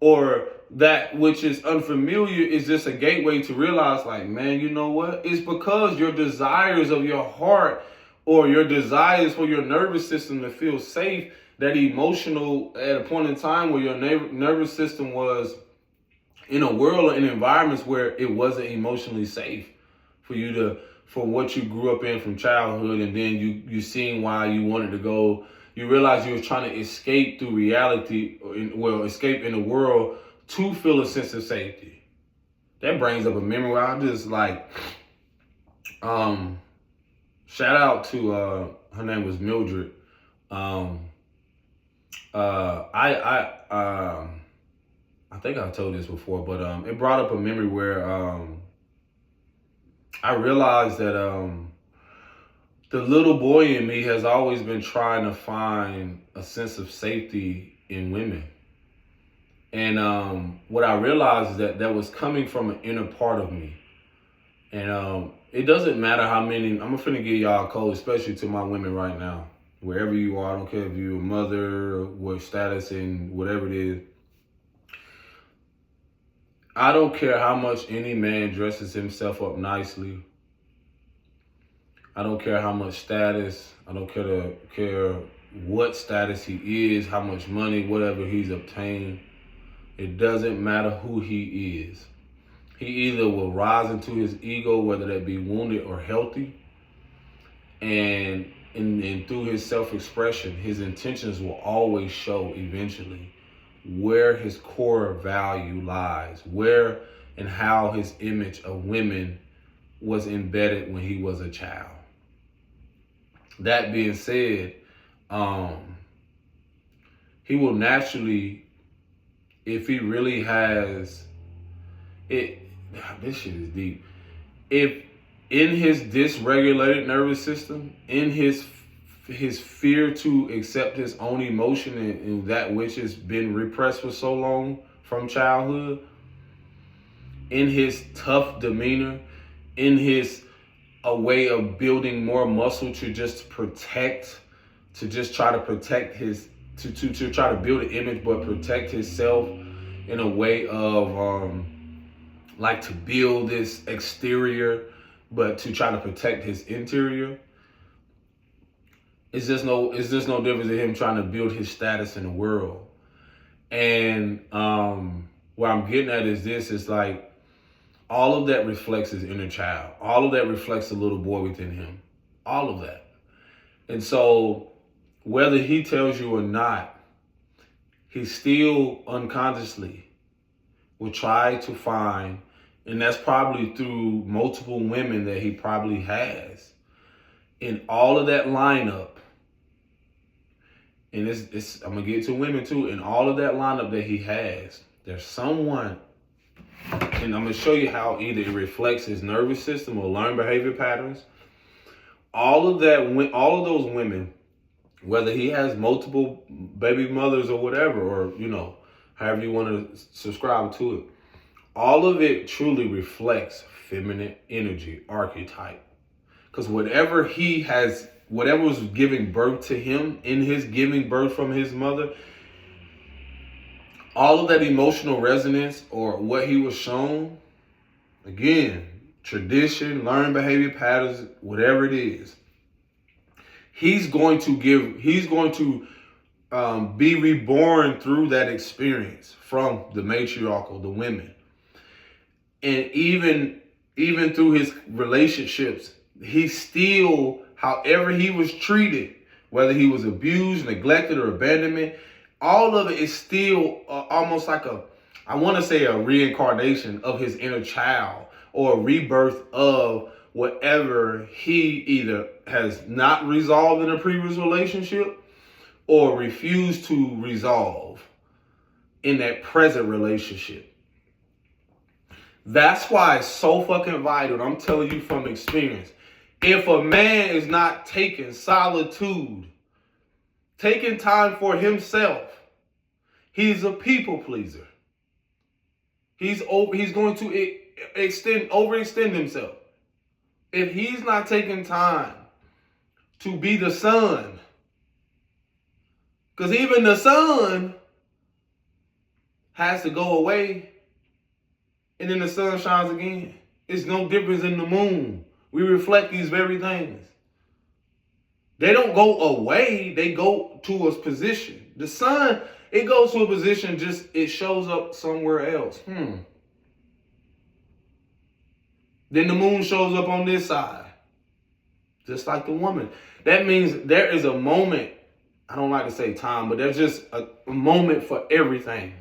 or that which is unfamiliar is just a gateway to realize, like, man, you know what? It's because your desires of your heart or your desires for your nervous system to feel safe, that emotional, at a point in time where your nervous system was in a world or in environments where it wasn't emotionally safe for you to, for what you grew up in from childhood, and then you seen why you wanted to go. You realize you were trying to escape through reality, escape in the world to feel a sense of safety. That brings up a memory where I just like, shout out to, her name was Mildred. I think I told this before, but it brought up a memory where I realized that the little boy in me has always been trying to find a sense of safety in women. And what I realized is that was coming from an inner part of me. And it doesn't matter how many, I'm finna give y'all a code, especially to my women right now. Wherever you are, I don't care if you're a mother, what status, and whatever it is. I don't care how much any man dresses himself up nicely. I don't care how much status. I don't care what status he is, how much money, whatever he's obtained. It doesn't matter who he is. He either will rise into his ego, whether that be wounded or healthy, and through his self-expression, his intentions will always show eventually where his core value lies, where and how his image of women was embedded when he was a child. That being said, he will naturally, if he really has it, this shit is deep. If in his dysregulated nervous system, in his fear to accept his own emotion and that which has been repressed for so long from childhood, in his tough demeanor, in his a way of building more muscle to just protect, to just try to protect his, to try to build an image but protect himself in a way of like to build this exterior but to try to protect his interior. It's just no difference in him trying to build his status in the world. And what I'm getting at is this, is like all of that reflects his inner child. All of that reflects the little boy within him. All of that. And so whether he tells you or not, he still unconsciously will try to find, and that's probably through multiple women that he probably has, in all of that lineup, and it's I'm gonna get to women too, in all of that lineup that he has, there's someone, and I'm gonna show you how either it reflects his nervous system or learned behavior patterns. All of those women, whether he has multiple baby mothers or whatever, or however you want to subscribe to it, all of it truly reflects feminine energy archetype. Because whatever was giving birth to him in his giving birth from his mother, all of that emotional resonance or what he was shown, again, tradition, learned behavior patterns, whatever it is, he's going to be reborn through that experience from the matriarchal, the women. And even through his relationships, he still, however he was treated, whether he was abused, neglected, or abandonment, all of it is still almost like I want to say a reincarnation of his inner child, or a rebirth of whatever he either has not resolved in a previous relationship or refused to resolve in that present relationship. That's why it's so fucking vital. I'm telling you from experience. If a man is not taking solitude, taking time for himself, he's a people pleaser. He's going to overextend himself. If he's not taking time to be the sun, because even the sun has to go away and then the sun shines again. It's no difference in the moon. We reflect these very things. They don't go away. They go to a position. The sun, it goes to a position, just it shows up somewhere else. Then the moon shows up on this side. Just like the woman. That means there is a moment. I don't like to say time, but there's just a moment for everything.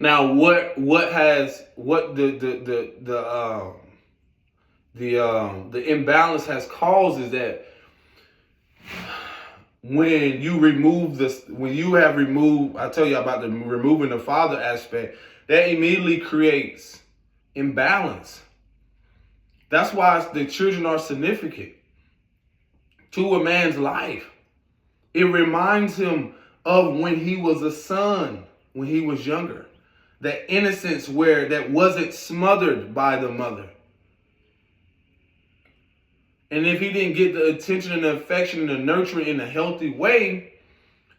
Now, what the imbalance has caused is that when you remove this, I tell you about removing the father aspect, that immediately creates imbalance. That's why the children are significant to a man's life. It reminds him of when he was a son, when he was younger. That innocence that wasn't smothered by the mother. And if he didn't get the attention and the affection and the nurturing in a healthy way,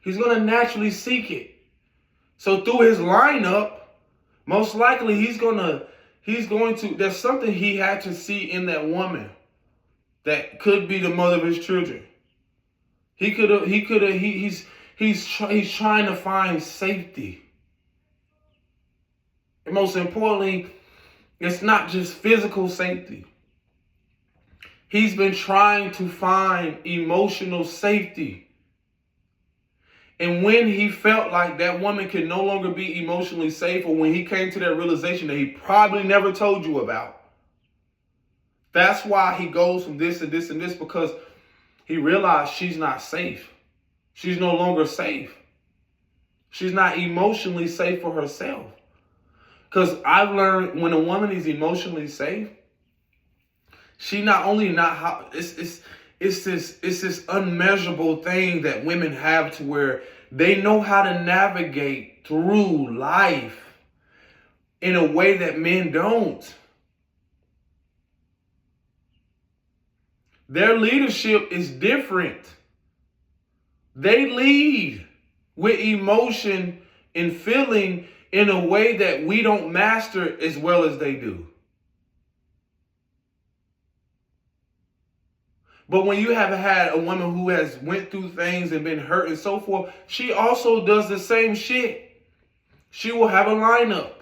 he's going to naturally seek it. So through his lineup, most likely there's something he had to see in that woman that could be the mother of his children. He's trying to find safety. most importantly, it's not just physical safety. He's been trying to find emotional safety. And when he felt like that woman could no longer be emotionally safe, or when he came to that realization that he probably never told you about, that's why he goes from this and this and this, because he realized she's not safe. She's no longer safe. She's not emotionally safe for herself. Because I've learned when a woman is emotionally safe, she not only not how it's this unmeasurable thing that women have to where they know how to navigate through life in a way that men don't. Their leadership is different. They lead with emotion and feeling in a way that we don't master as well as they do. But when you have had a woman who has went through things and been hurt and so forth, she also does the same shit. She will have a lineup.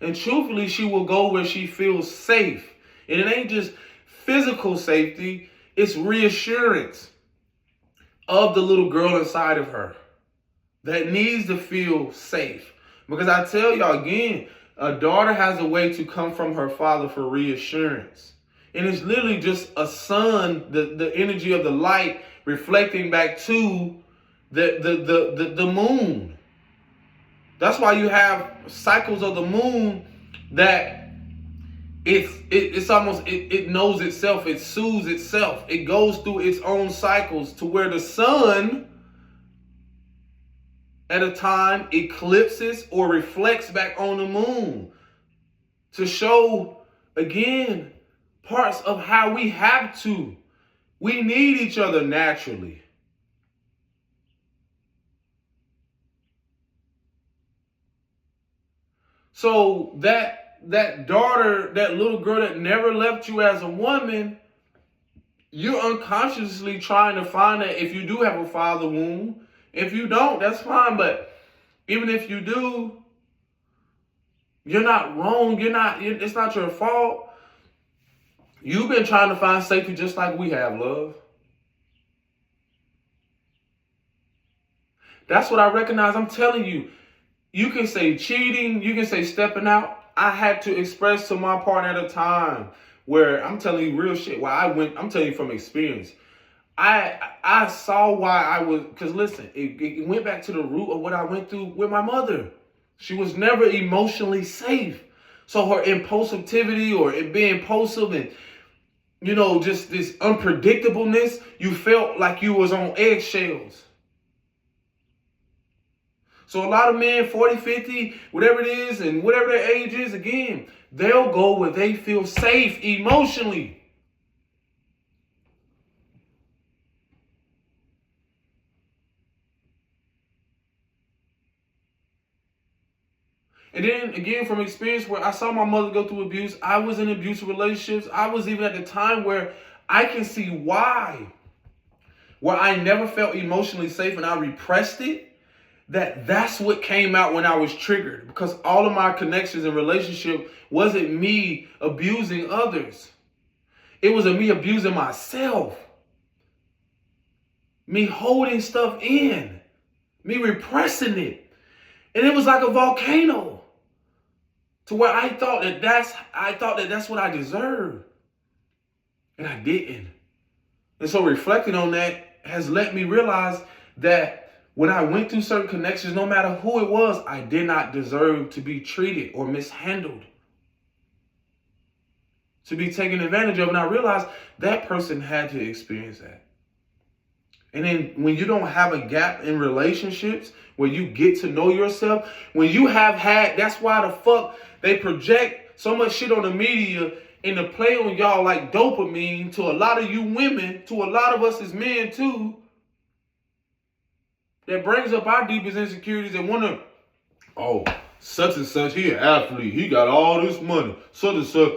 And truthfully, she will go where she feels safe. And it ain't just physical safety, it's reassurance of the little girl inside of her that needs to feel safe. Because I tell y'all again, a daughter has a way to come from her father for reassurance. And it's literally just a sun, the energy of the light reflecting back to the moon. That's why you have cycles of the moon that it's almost, it knows itself, it soothes itself. It goes through its own cycles to where the sun at a time eclipses or reflects back on the moon to show, again, parts of how we have to. We need each other naturally. So that daughter, that little girl that never left you as a woman, you're unconsciously trying to find that if you do have a father wound. If you don't, that's fine. But even if you do, you're not wrong. It's not your fault. You've been trying to find safety just like we have, love. That's what I recognize. I'm telling you, you can say cheating, you can say stepping out. I had to express to my partner at a time where I'm telling you real shit. I'm telling you from experience. I saw why I was, because listen, it went back to the root of what I went through with my mother. She was never emotionally safe. So her impulsivity or it being impulsive and, just this unpredictableness, you felt like you was on eggshells. So a lot of men, 40, 50, whatever it is, and whatever their age is, again, they'll go where they feel safe emotionally. And then, again, from experience where I saw my mother go through abuse, I was in abusive relationships. I was even at the time where I can see why. Where I never felt emotionally safe and I repressed it. That's what came out when I was triggered. Because all of my connections and relationship wasn't me abusing others. It was me abusing myself. Me holding stuff in. Me repressing it. And it was like a volcano. To where I thought that that's what I deserved. And I didn't. And so reflecting on that has let me realize that when I went through certain connections, no matter who it was, I did not deserve to be treated or mishandled. To be taken advantage of. And I realized that person had to experience that. And then when you don't have a gap in relationships, where you get to know yourself, when you have had, that's why the fuck they project so much shit on the media and to play on y'all like dopamine to a lot of you women, to a lot of us as men too, that brings up our deepest insecurities and wonder, oh, such and such, he an athlete, he got all this money, such and such.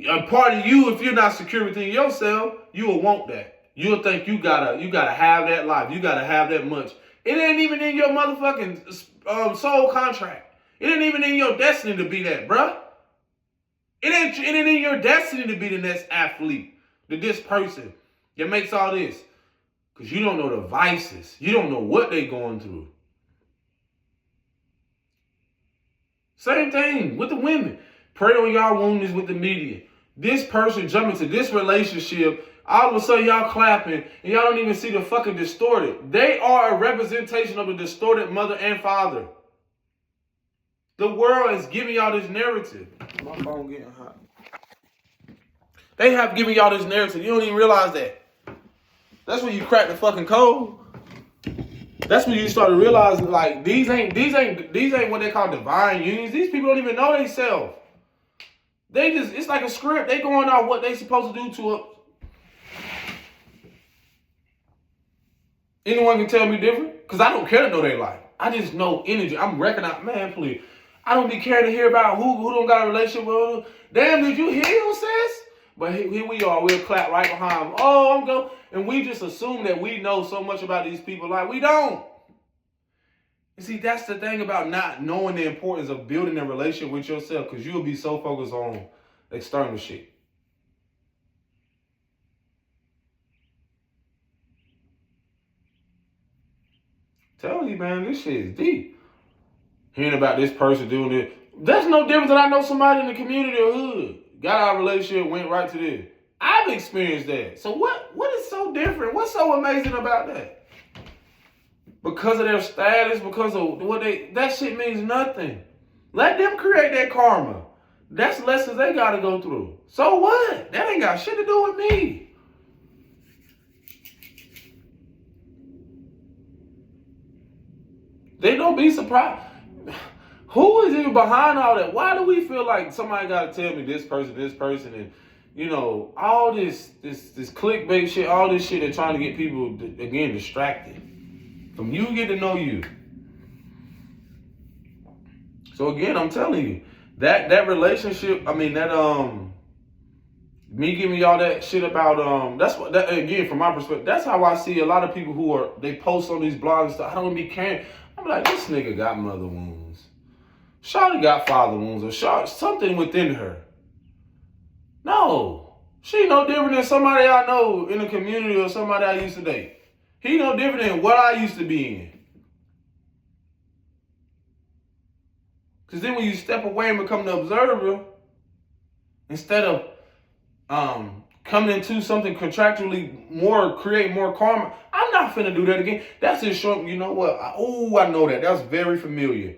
A part of you, if you're not secure within yourself, you will want that. You'll think you gotta have that life. You gotta have that much. It ain't even in your motherfucking soul contract. It ain't even in your destiny to be that, bruh. It ain't in your destiny to be the next athlete, this person that makes all this. Because you don't know the vices. You don't know what they going through. Same thing with the women. Prey on y'all wounds with the media. This person jumping to this relationship, all of a sudden y'all clapping, and y'all don't even see the fucking distorted. They are a representation of a distorted mother and father. The world is giving y'all this narrative. My phone getting hot. They have given y'all this narrative. You don't even realize that. That's when you crack the fucking code. That's when you start to realize, like, these ain't what they call divine unions. These people don't even know themselves. It's like a script. They going out what they supposed to do to it. Anyone can tell me different? Because I don't care to know their life. I just know energy. I'm recognizing, man, please. I don't be caring to hear about who don't got a relationship with who. Damn, did you hear, sis? But here we are. We'll clap right behind them. Oh, I'm going. And we just assume that we know so much about these people. Like, we don't. You see, that's the thing about not knowing the importance of building a relationship with yourself, because you'll be so focused on external shit. Tell you, man, this shit is deep. Hearing about this person doing it. That's no different than I know somebody in the community or hood. Got our relationship, went right to this. I've experienced that. So what is so different? What's so amazing about that? Because of their status, because of that shit means nothing. Let them create that karma. That's lessons they gotta go through. So what? That ain't got shit to do with me. They don't be surprised. Who is even behind all that? Why do we feel like somebody gotta tell me this person, and you know, all this clickbait shit, all this shit, they're trying to get people again distracted from you get to know you. So again, I'm telling you, that relationship, I mean that me giving y'all that shit about that's what that again from my perspective, that's how I see a lot of people who they post on these blogs and stuff. I don't be caring. I'm like, this nigga got mother wounds. Shawty got father wounds, or something within her. No, she no different than somebody I know in the community or somebody I used to date. He no different than what I used to be in. Because then when you step away and become the observer, instead of coming into something contractually more, create more karma, I'm not finna do that again. That's just short. You know what? I know that. That's very familiar.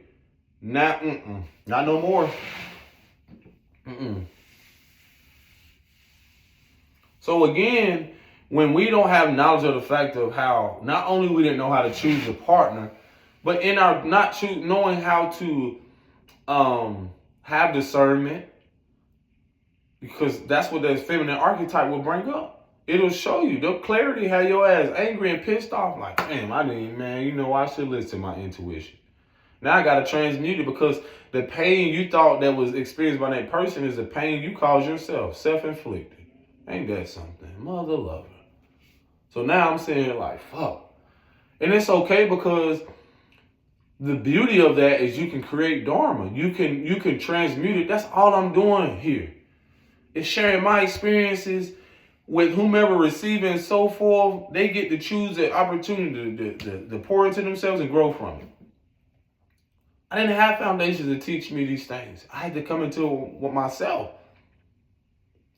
Not no more. So again, when we don't have knowledge of the fact of how, not only we didn't know how to choose a partner, but in our knowing how to have discernment, because that's what the feminine archetype will bring up. It'll show you the clarity, how your ass angry and pissed off, like, damn, I should listen to my intuition. Now I gotta transmute it, because the pain you thought that was experienced by that person is the pain you caused yourself, self-inflicted. Ain't that something? Mother lover. So now I'm saying, like, fuck. And it's okay, because the beauty of that is you can create dharma. You can transmute it. That's all I'm doing here. It's sharing my experiences with whomever receiving and so forth. They get to choose the opportunity to pour into themselves and grow from it. I didn't have foundations to teach me these things. I had to come into it with myself.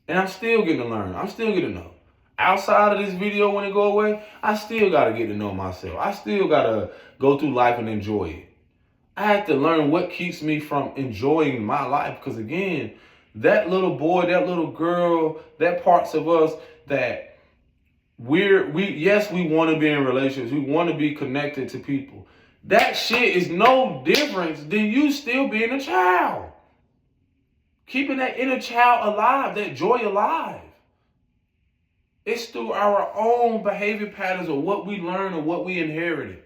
And I'm still getting to learn. I'm still getting to know. Outside of this video, when it go away, I still got to get to know myself. I still got to go through life and enjoy it. I had to learn what keeps me from enjoying my life. Because again, that little boy, that little girl, that parts of us that we want to be in relationships. We want to be connected to people. That shit is no difference than you still being a child. Keeping that inner child alive, that joy alive. It's through our own behavior patterns of what we learn or what we inherited.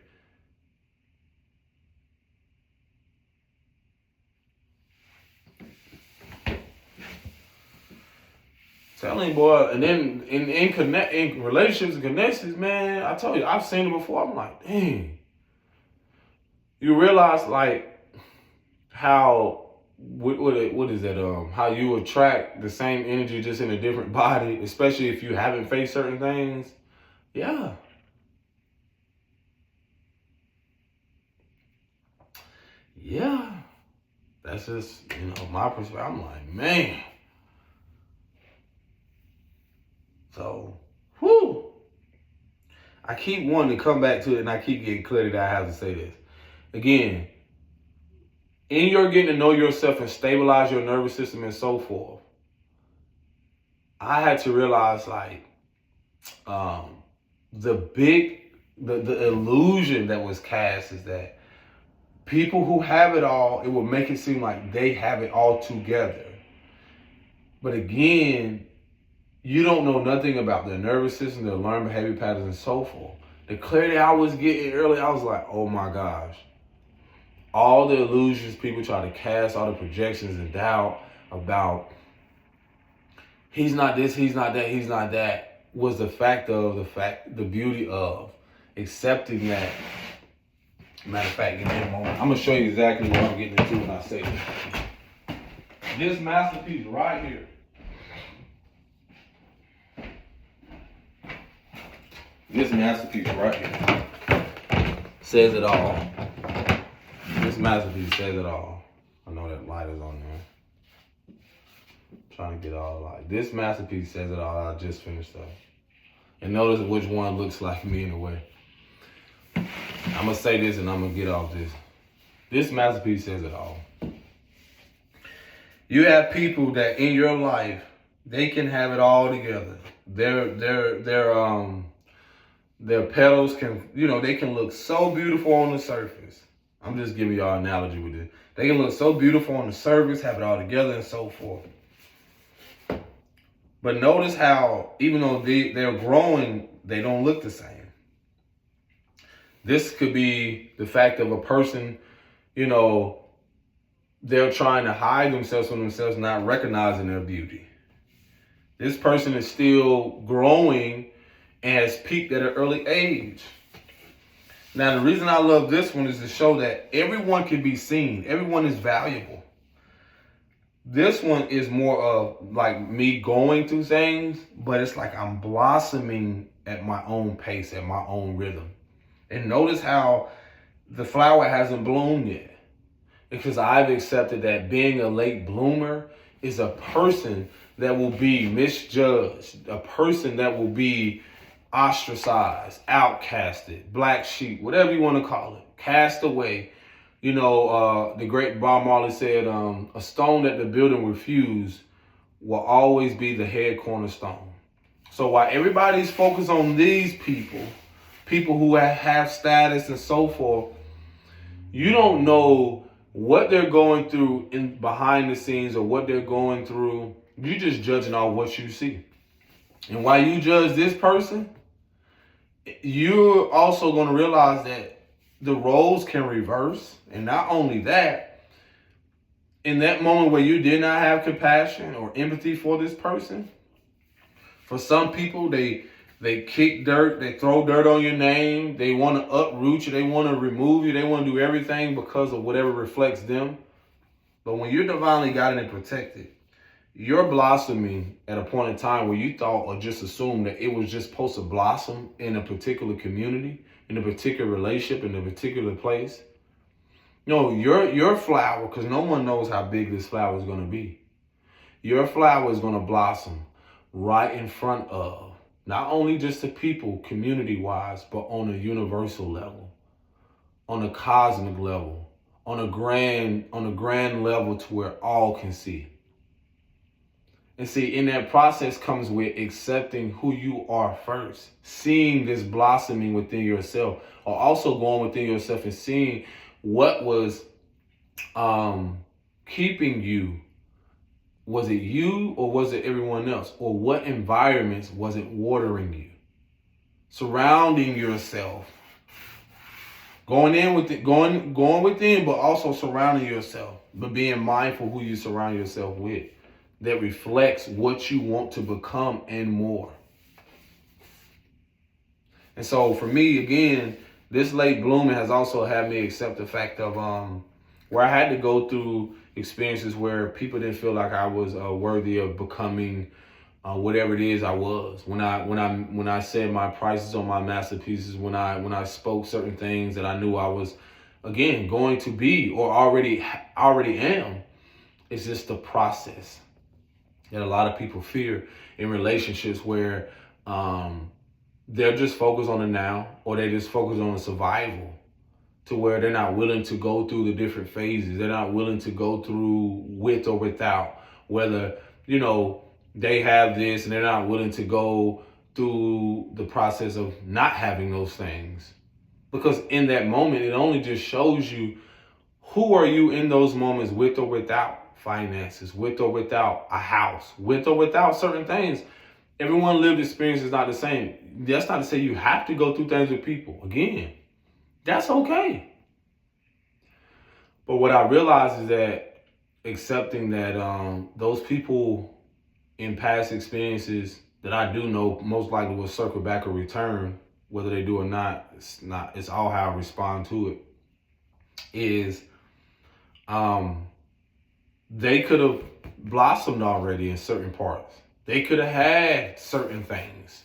Telling you, boy, and then in relationships and connections, man, I told you, I've seen it before. I'm like, dang. You realize, like, how what is that? How you attract the same energy just in a different body, especially if you haven't faced certain things. Yeah, yeah. That's just my perspective. I'm like, man. So, whoo. I keep wanting to come back to it, and I keep getting clear that I have to say this again. In your getting to know yourself and stabilize your nervous system and so forth, I had to realize like the big the illusion that was cast is that people who have it all, it will make it seem like they have it all together. But again, you don't know nothing about their nervous system, their learned behavior patterns, and so forth. The clarity I was getting early, I was like, oh my gosh. All the illusions people try to cast, all the projections and doubt about he's not this, he's not that, he's not that, was the beauty of accepting that. Matter of fact, give me a moment. I'm gonna show you exactly what I'm getting into when I say this. This masterpiece right here. This masterpiece right here says it all. This masterpiece says it all. I know that light is on there. Trying to get all the light. This masterpiece says it all. I just finished up. And notice which one looks like me in a way. I'm going to say this and I'm going to get off this. This masterpiece says it all. You have people that in your life, they can have it all together. Their petals can, they can look so beautiful on the surface. I'm just giving y'all an analogy with this. They can look so beautiful on the surface, have it all together and so forth. But notice how, even though they're growing, they don't look the same. This could be the fact of a person, they're trying to hide themselves from themselves, not recognizing their beauty. This person is still growing and has peaked at an early age. Now, the reason I love this one is to show that everyone can be seen. Everyone is valuable. This one is more of like me going through things, but it's like I'm blossoming at my own pace, at my own rhythm. And notice how the flower hasn't bloomed yet. Because I've accepted that being a late bloomer is a person that will be misjudged, a person that will be ostracized, outcasted, black sheep, whatever you want to call it, cast away. The great Bob Marley said, a stone that the building refused will always be the head cornerstone. So while everybody's focused on these people who have status and so forth, you don't know what they're going through in behind the scenes or what they're going through. You're just judging on what you see. And while you judge this person, you're also going to realize that the roles can reverse. And not only that, in that moment where you did not have compassion or empathy for this person, for some people, they kick dirt, they throw dirt on your name, they want to uproot you, they want to remove you, they want to do everything because of whatever reflects them. But when you're divinely guided and protected, you're blossoming at a point in time where you thought or just assumed that it was just supposed to blossom in a particular community, in a particular relationship, in a particular place. No, your flower, because no one knows how big this flower is going to be. Your flower is going to blossom right in front of not only just the people community-wise, but on a universal level, on a cosmic level, on a grand level to where all can see. And see, in that process comes with accepting who you are first, seeing this blossoming within yourself, or also going within yourself and seeing what was keeping you. Was it you or was it everyone else? Or what environments wasn't watering you? Surrounding yourself. Going within, but also surrounding yourself. But being mindful who you surround yourself with. That reflects what you want to become and more. And so for me, again, this late blooming has also had me accept the fact of where I had to go through experiences where people didn't feel like I was worthy of becoming whatever it is I was. When I said my prices on my masterpieces, when I spoke certain things that I knew I was again going to be or already am. It's just the process that a lot of people fear in relationships where they're just focused on the now, or they just focus on the survival, to where they're not willing to go through the different phases. They're not willing to go through with or without, whether, they have this and they're not willing to go through the process of not having those things. Because in that moment, it only just shows you who are you in those moments with or without finances, with or without a house, with or without certain things. Everyone lived experience is not the same. That's not to say you have to go through things with people. Again, that's okay. But what I realized is that accepting that those people in past experiences that I do know most likely will circle back or return, whether they do or not, it's all how I respond to it, is they could have blossomed already in certain parts. They could have had certain things.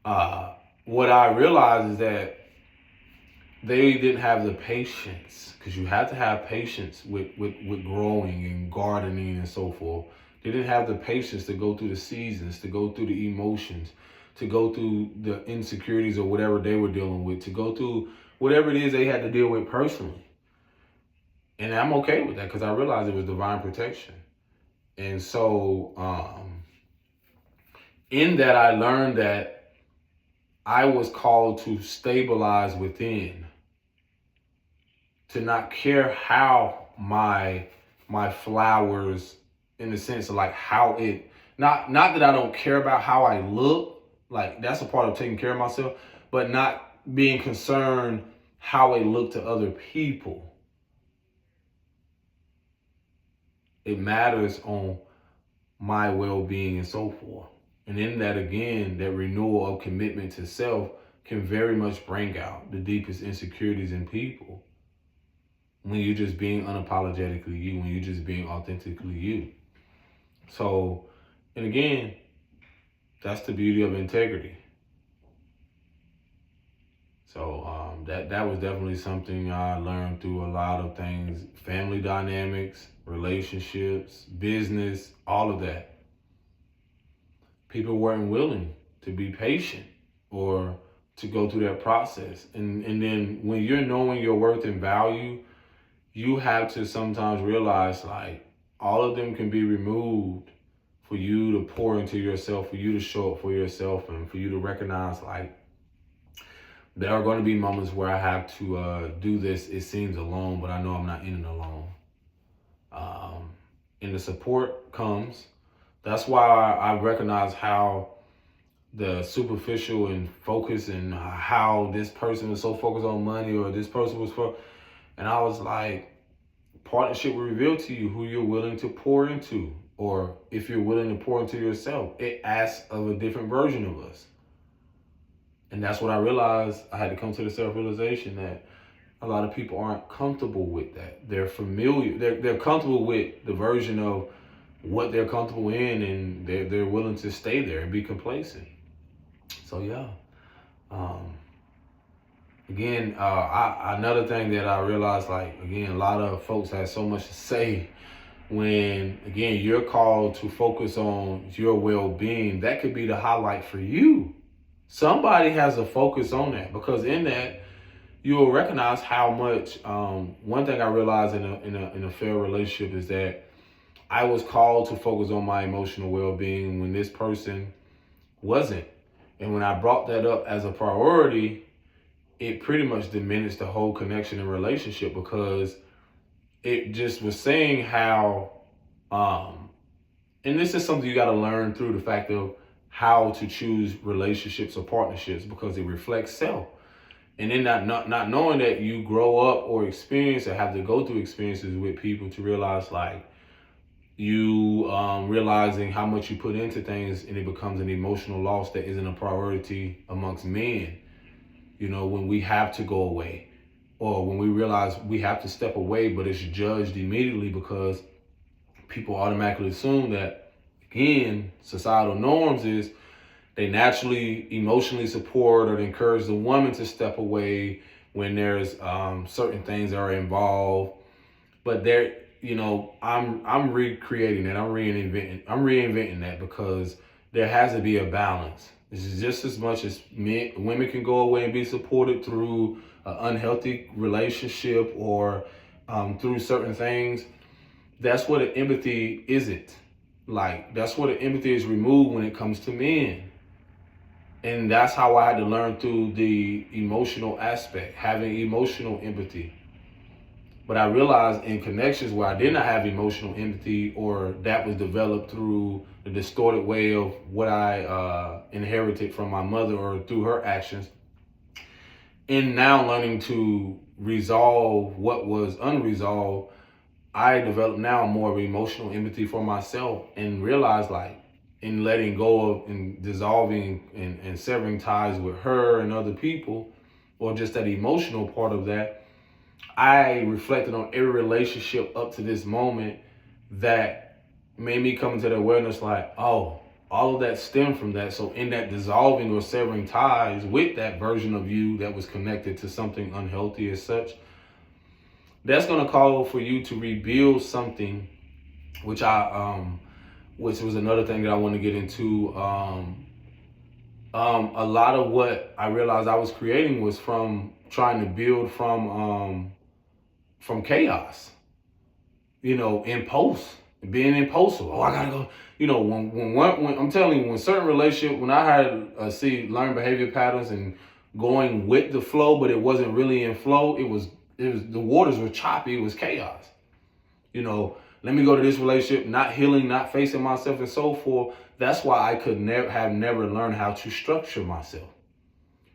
What I realized is that they didn't have the patience, because you have to have patience with growing and gardening and so forth. They didn't have the patience to go through the seasons, to go through the emotions, to go through the insecurities or whatever they were dealing with, to go through whatever it is they had to deal with personally. And I'm okay with that, because I realized it was divine protection. And so in that, I learned that I was called to stabilize within, to not care how my flowers, in the sense of like how it, not that I don't care about how I look, like that's a part of taking care of myself, but not being concerned how it looked to other people. It matters on my well-being and so forth. And in that, again, that renewal of commitment to self can very much bring out the deepest insecurities in people. When you're just being unapologetically you, when you're just being authentically you. So, and again, that's the beauty of integrity. So that was definitely something I learned through a lot of things: family dynamics, relationships, business, all of that. People weren't willing to be patient or to go through that process. And then when you're knowing your worth and value, you have to sometimes realize, like, all of them can be removed for you to pour into yourself, for you to show up for yourself, and for you to recognize, like, there are going to be moments where I have to do this. It seems alone, but I know I'm not in it alone. And the support comes. That's why I recognize how the superficial and focus, and how this person was so focused on money, or this person was and I was like, partnership will reveal to you who you're willing to pour into, or if you're willing to pour into yourself. It asks of a different version of us. And that's what I realized. I had to come to the self-realization that a lot of people aren't comfortable with that. They're familiar. They're comfortable with the version of what they're comfortable in, and they're willing to stay there and be complacent. So yeah. Again, another thing that I realized, like, again, a lot of folks have so much to say when, again, you're called to focus on your well-being. That could be the highlight for you. Somebody has a focus on that, because in that, you will recognize how much. One thing I realized in a fair relationship is that I was called to focus on my emotional well-being when this person wasn't. And when I brought that up as a priority, it pretty much diminished the whole connection and relationship, because it just was saying how, and this is something you got to learn through the fact of how to choose relationships or partnerships, because it reflects self. And then not knowing that you grow up or experience or have to go through experiences with people to realize, like, you realizing how much you put into things, and it becomes an emotional loss that isn't a priority amongst men. When we have to go away, or when we realize we have to step away, but it's judged immediately because people automatically assume that, again, societal norms is they naturally emotionally support or encourage the woman to step away when there's certain things that are involved. But there, I'm recreating that. I'm reinventing that because there has to be a balance. This is just as much as women can go away and be supported through an unhealthy relationship or through certain things. That's what an empathy isn't. Like, that's what an empathy is removed when it comes to men. And that's how I had to learn through the emotional aspect, having emotional empathy. But I realized in connections where I did not have emotional empathy, or that was developed through the distorted way of what I inherited from my mother or through her actions, in now learning to resolve what was unresolved, I developed now more of emotional empathy for myself and realized, like, in letting go of and dissolving and severing ties with her and other people, or just that emotional part of that, I reflected on every relationship up to this moment that made me come to the awareness like, oh, all of that stemmed from that. So in that dissolving or severing ties with that version of you that was connected to something unhealthy as such, that's going to call for you to rebuild something, which was another thing that I want to get into. A lot of what I realized I was creating was from trying to build from chaos, being impulsive. Oh, I gotta go. When I'm telling you, when certain relationship, when I had learn behavior patterns and going with the flow, but it wasn't really in flow. It was the waters were choppy. It was chaos. Let me go to this relationship, not healing, not facing myself, and so forth. That's why I could never learned how to structure myself,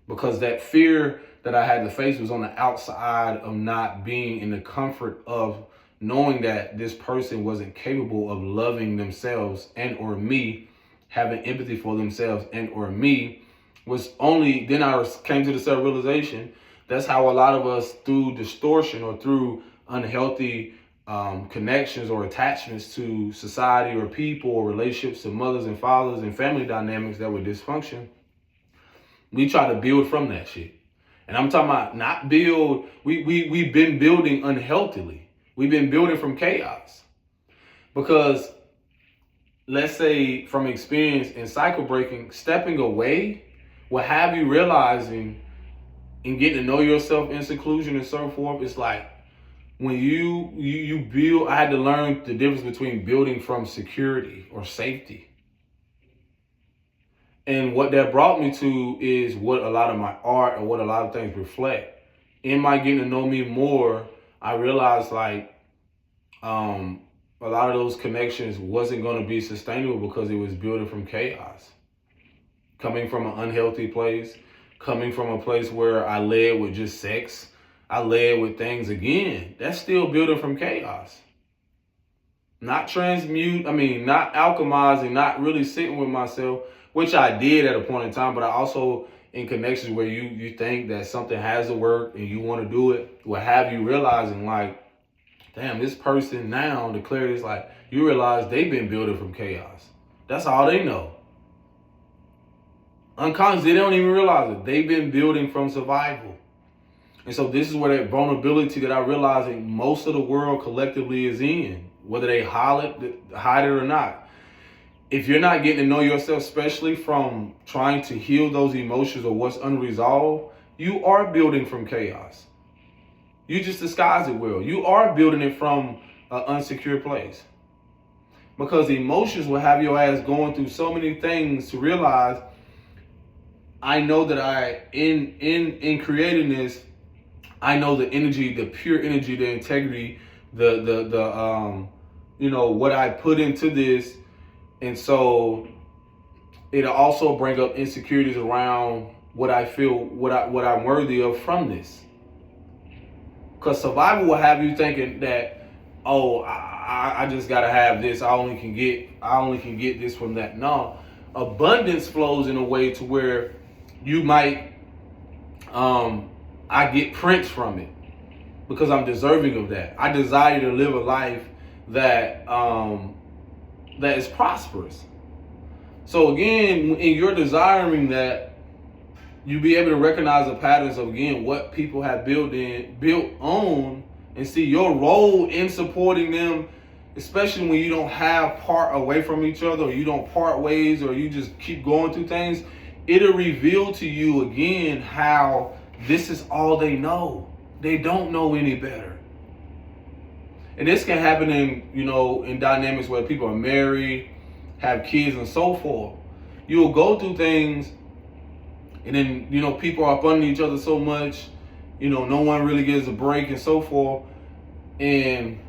because that fear that I had to face was on the outside of not being in the comfort of knowing that this person wasn't capable of loving themselves and or me, having empathy for themselves and or me. Then I came to the self-realization. That's how a lot of us, through distortion or through unhealthy connections or attachments to society or people or relationships to mothers and fathers and family dynamics that were dysfunction, we try to build from that shit. And I'm talking about not build. We've been building unhealthily. We've been building from chaos. Because let's say from experience in cycle breaking, stepping away will have you realizing and getting to know yourself in seclusion and so forth. It's like when you build, I had to learn the difference between building from security or safety. And what that brought me to is what a lot of my art and what a lot of things reflect. In my getting to know me more, I realized like a lot of those connections wasn't going to be sustainable because it was building from chaos. Coming from an unhealthy place, coming from a place where I led with just sex, I led with things again. That's still building from chaos. Not not alchemizing, not really sitting with myself, which I did at a point in time, but I also, in connections where you think that something has to work and you want to do it, will have you realizing like, damn, this person now declared it's like, you realize they've been building from chaos. That's all they know. Unconsciously, they don't even realize it. They've been building from survival. And so this is where that vulnerability that I realize that most of the world collectively is in, whether they hide it or not. If you're not getting to know yourself, especially from trying to heal those emotions or what's unresolved, you are building from chaos. You just disguise it well. You are building it from an unsecure place. Because emotions will have your ass going through so many things to realize, I know that in creating this, I know the energy, the pure energy, the integrity, what I put into this. And so it'll also bring up insecurities around what I feel, what I'm worthy of from this. Because survival will have you thinking that, oh, I just gotta have this. I only can get this from that. No, abundance flows in a way to where you might, I get prints from it. because I'm deserving of that. I desire to live a life that that is prosperous. So again, in your desiring that, you be able to recognize the patterns of, again, what people have built on, and see your role in supporting them, especially when you don't have part away from each other, or you don't part ways, or you just keep going through things. It'll reveal to you again how this is all they know. They don't know any better. And this can happen in dynamics where people are married, have kids, and so forth. You'll go through things, and then, people are up under each other so much, no one really gives a break and so forth. And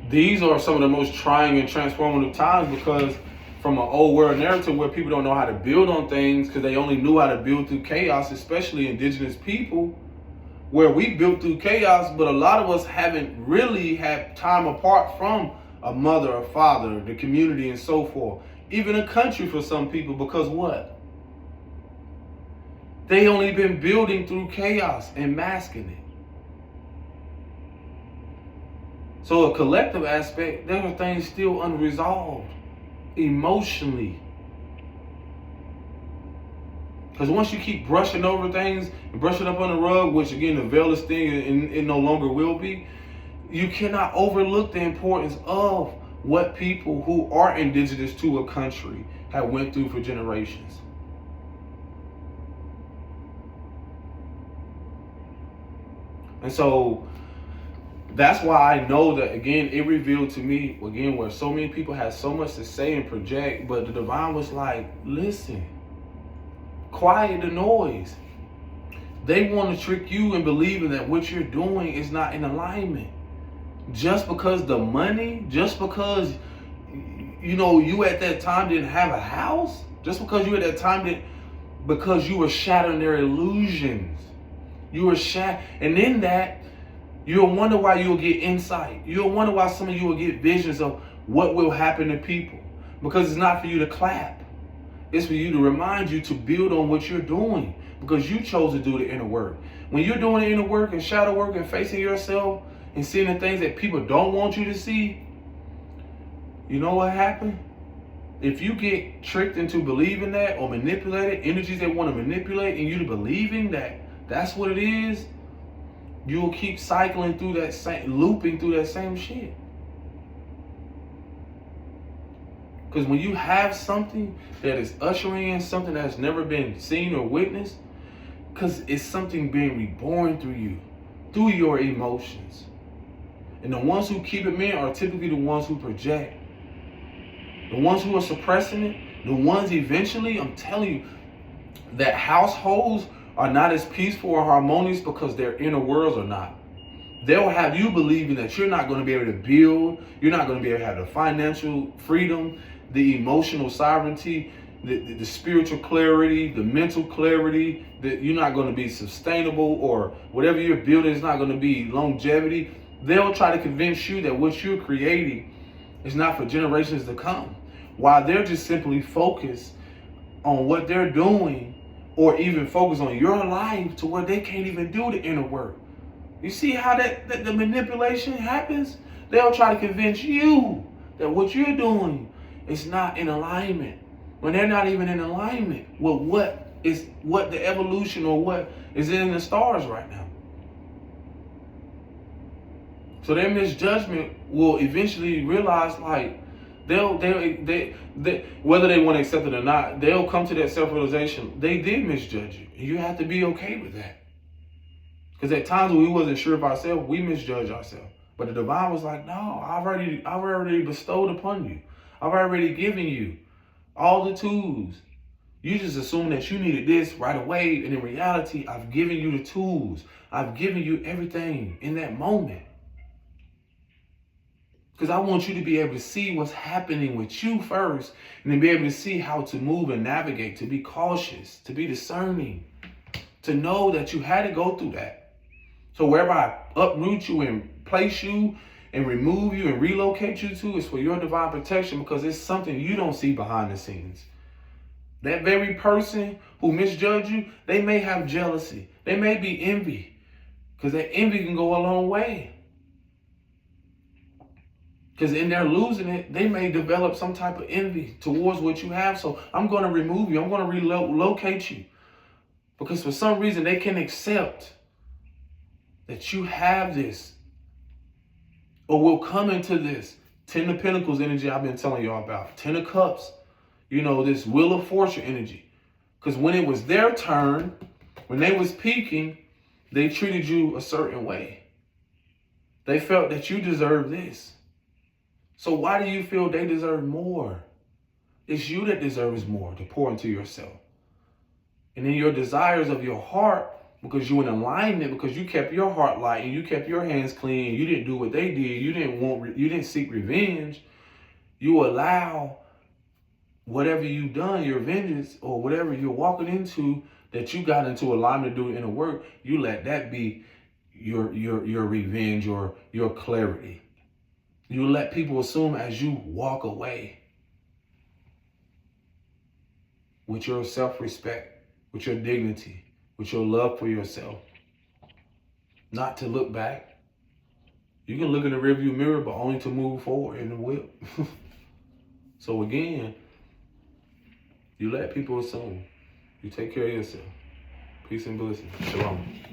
these are some of the most trying and transformative times, because from an old world narrative where people don't know how to build on things because they only knew how to build through chaos, especially indigenous people, where we built through chaos, but a lot of us haven't really had time apart from a mother, a father, the community, and so forth. Even a country for some people, because what? They only been building through chaos and masking it. So a collective aspect, there are things still unresolved emotionally. Because once you keep brushing over things and brushing up on the rug, which again, the veil is thing, and it no longer will be, you cannot overlook the importance of what people who are indigenous to a country have went through for generations. And so that's why I know that, again, it revealed to me, again, where so many people had so much to say and project, but the divine was like, listen, quiet the noise. They want to trick you in believing that what you're doing is not in alignment. Just because the money, just because, you at that time didn't have a house, just because you at that time didn't, because you were shattering their illusions. You were and in that, you'll wonder why you'll get insight. You'll wonder why some of you will get visions of what will happen to people. Because it's not for you to clap. It's for you to remind you to build on what you're doing. Because you chose to do the inner work. When you're doing the inner work and shadow work and facing yourself and seeing the things that people don't want you to see, you know what happened? If you get tricked into believing that, or manipulated, energies that want to manipulate, and you to believing that that's what it is, you'll keep cycling through that looping through that same shit. Because when you have something that is ushering in something that has never been seen or witnessed, because it's something being reborn through you, through your emotions. And the ones who keep it in are typically the ones who project. The ones who are suppressing it, the ones eventually, I'm telling you, that households are not as peaceful or harmonious because their inner worlds are not. They'll have you believing that you're not going to be able to build, you're not going to be able to have the financial freedom, the emotional sovereignty, the spiritual clarity, the mental clarity, that you're not going to be sustainable, or whatever you're building is not going to be longevity. They'll try to convince you that what you're creating is not for generations to come, while they're just simply focused on what they're doing, or even focus on your life to where they can't even do the inner work. You see how that the manipulation happens? They'll try to convince you that what you're doing is not in alignment, when they're not even in alignment with what the evolution or what is in the stars right now. So their misjudgment will eventually realize, like, they whether they want to accept it or not, they'll come to that self-realization. They did misjudge you. And you have to be okay with that. Because at times when we wasn't sure of ourselves, we misjudge ourselves. But the divine was like, no, I've already bestowed upon you. I've already given you all the tools. You just assume that you needed this right away. And in reality, I've given you the tools. I've given you everything in that moment. Because I want you to be able to see what's happening with you first, and then be able to see how to move and navigate, to be cautious, to be discerning, to know that you had to go through that. So wherever I uproot you and place you and remove you and relocate you to is for your divine protection, because it's something you don't see behind the scenes. That very person who misjudged you, they may have jealousy. They may be envy. Because that envy can go a long way. Because in their losing it, they may develop some type of envy towards what you have. So I'm going to remove you. I'm going to relocate you. Because for some reason, they can accept that you have this or will come into this. 10 of Pentacles energy I've been telling y'all about. 10 of Cups. This Wheel of Fortune energy. Because when it was their turn, when they was peaking, they treated you a certain way. They felt that you deserve this. So why do you feel they deserve more? It's you that deserves more to pour into yourself. And then your desires of your heart, because you're in alignment, because you kept your heart light and you kept your hands clean, you didn't do what they did, you didn't seek revenge. You allow whatever you've done, your vengeance or whatever you're walking into that you got into alignment to do inner work, you let that be your revenge or your clarity. You let people assume as you walk away with your self-respect, with your dignity, with your love for yourself, not to look back. You can look in the rearview mirror, but only to move forward in the whip. So again, you let people assume. You take care of yourself. Peace and blessings. Shalom.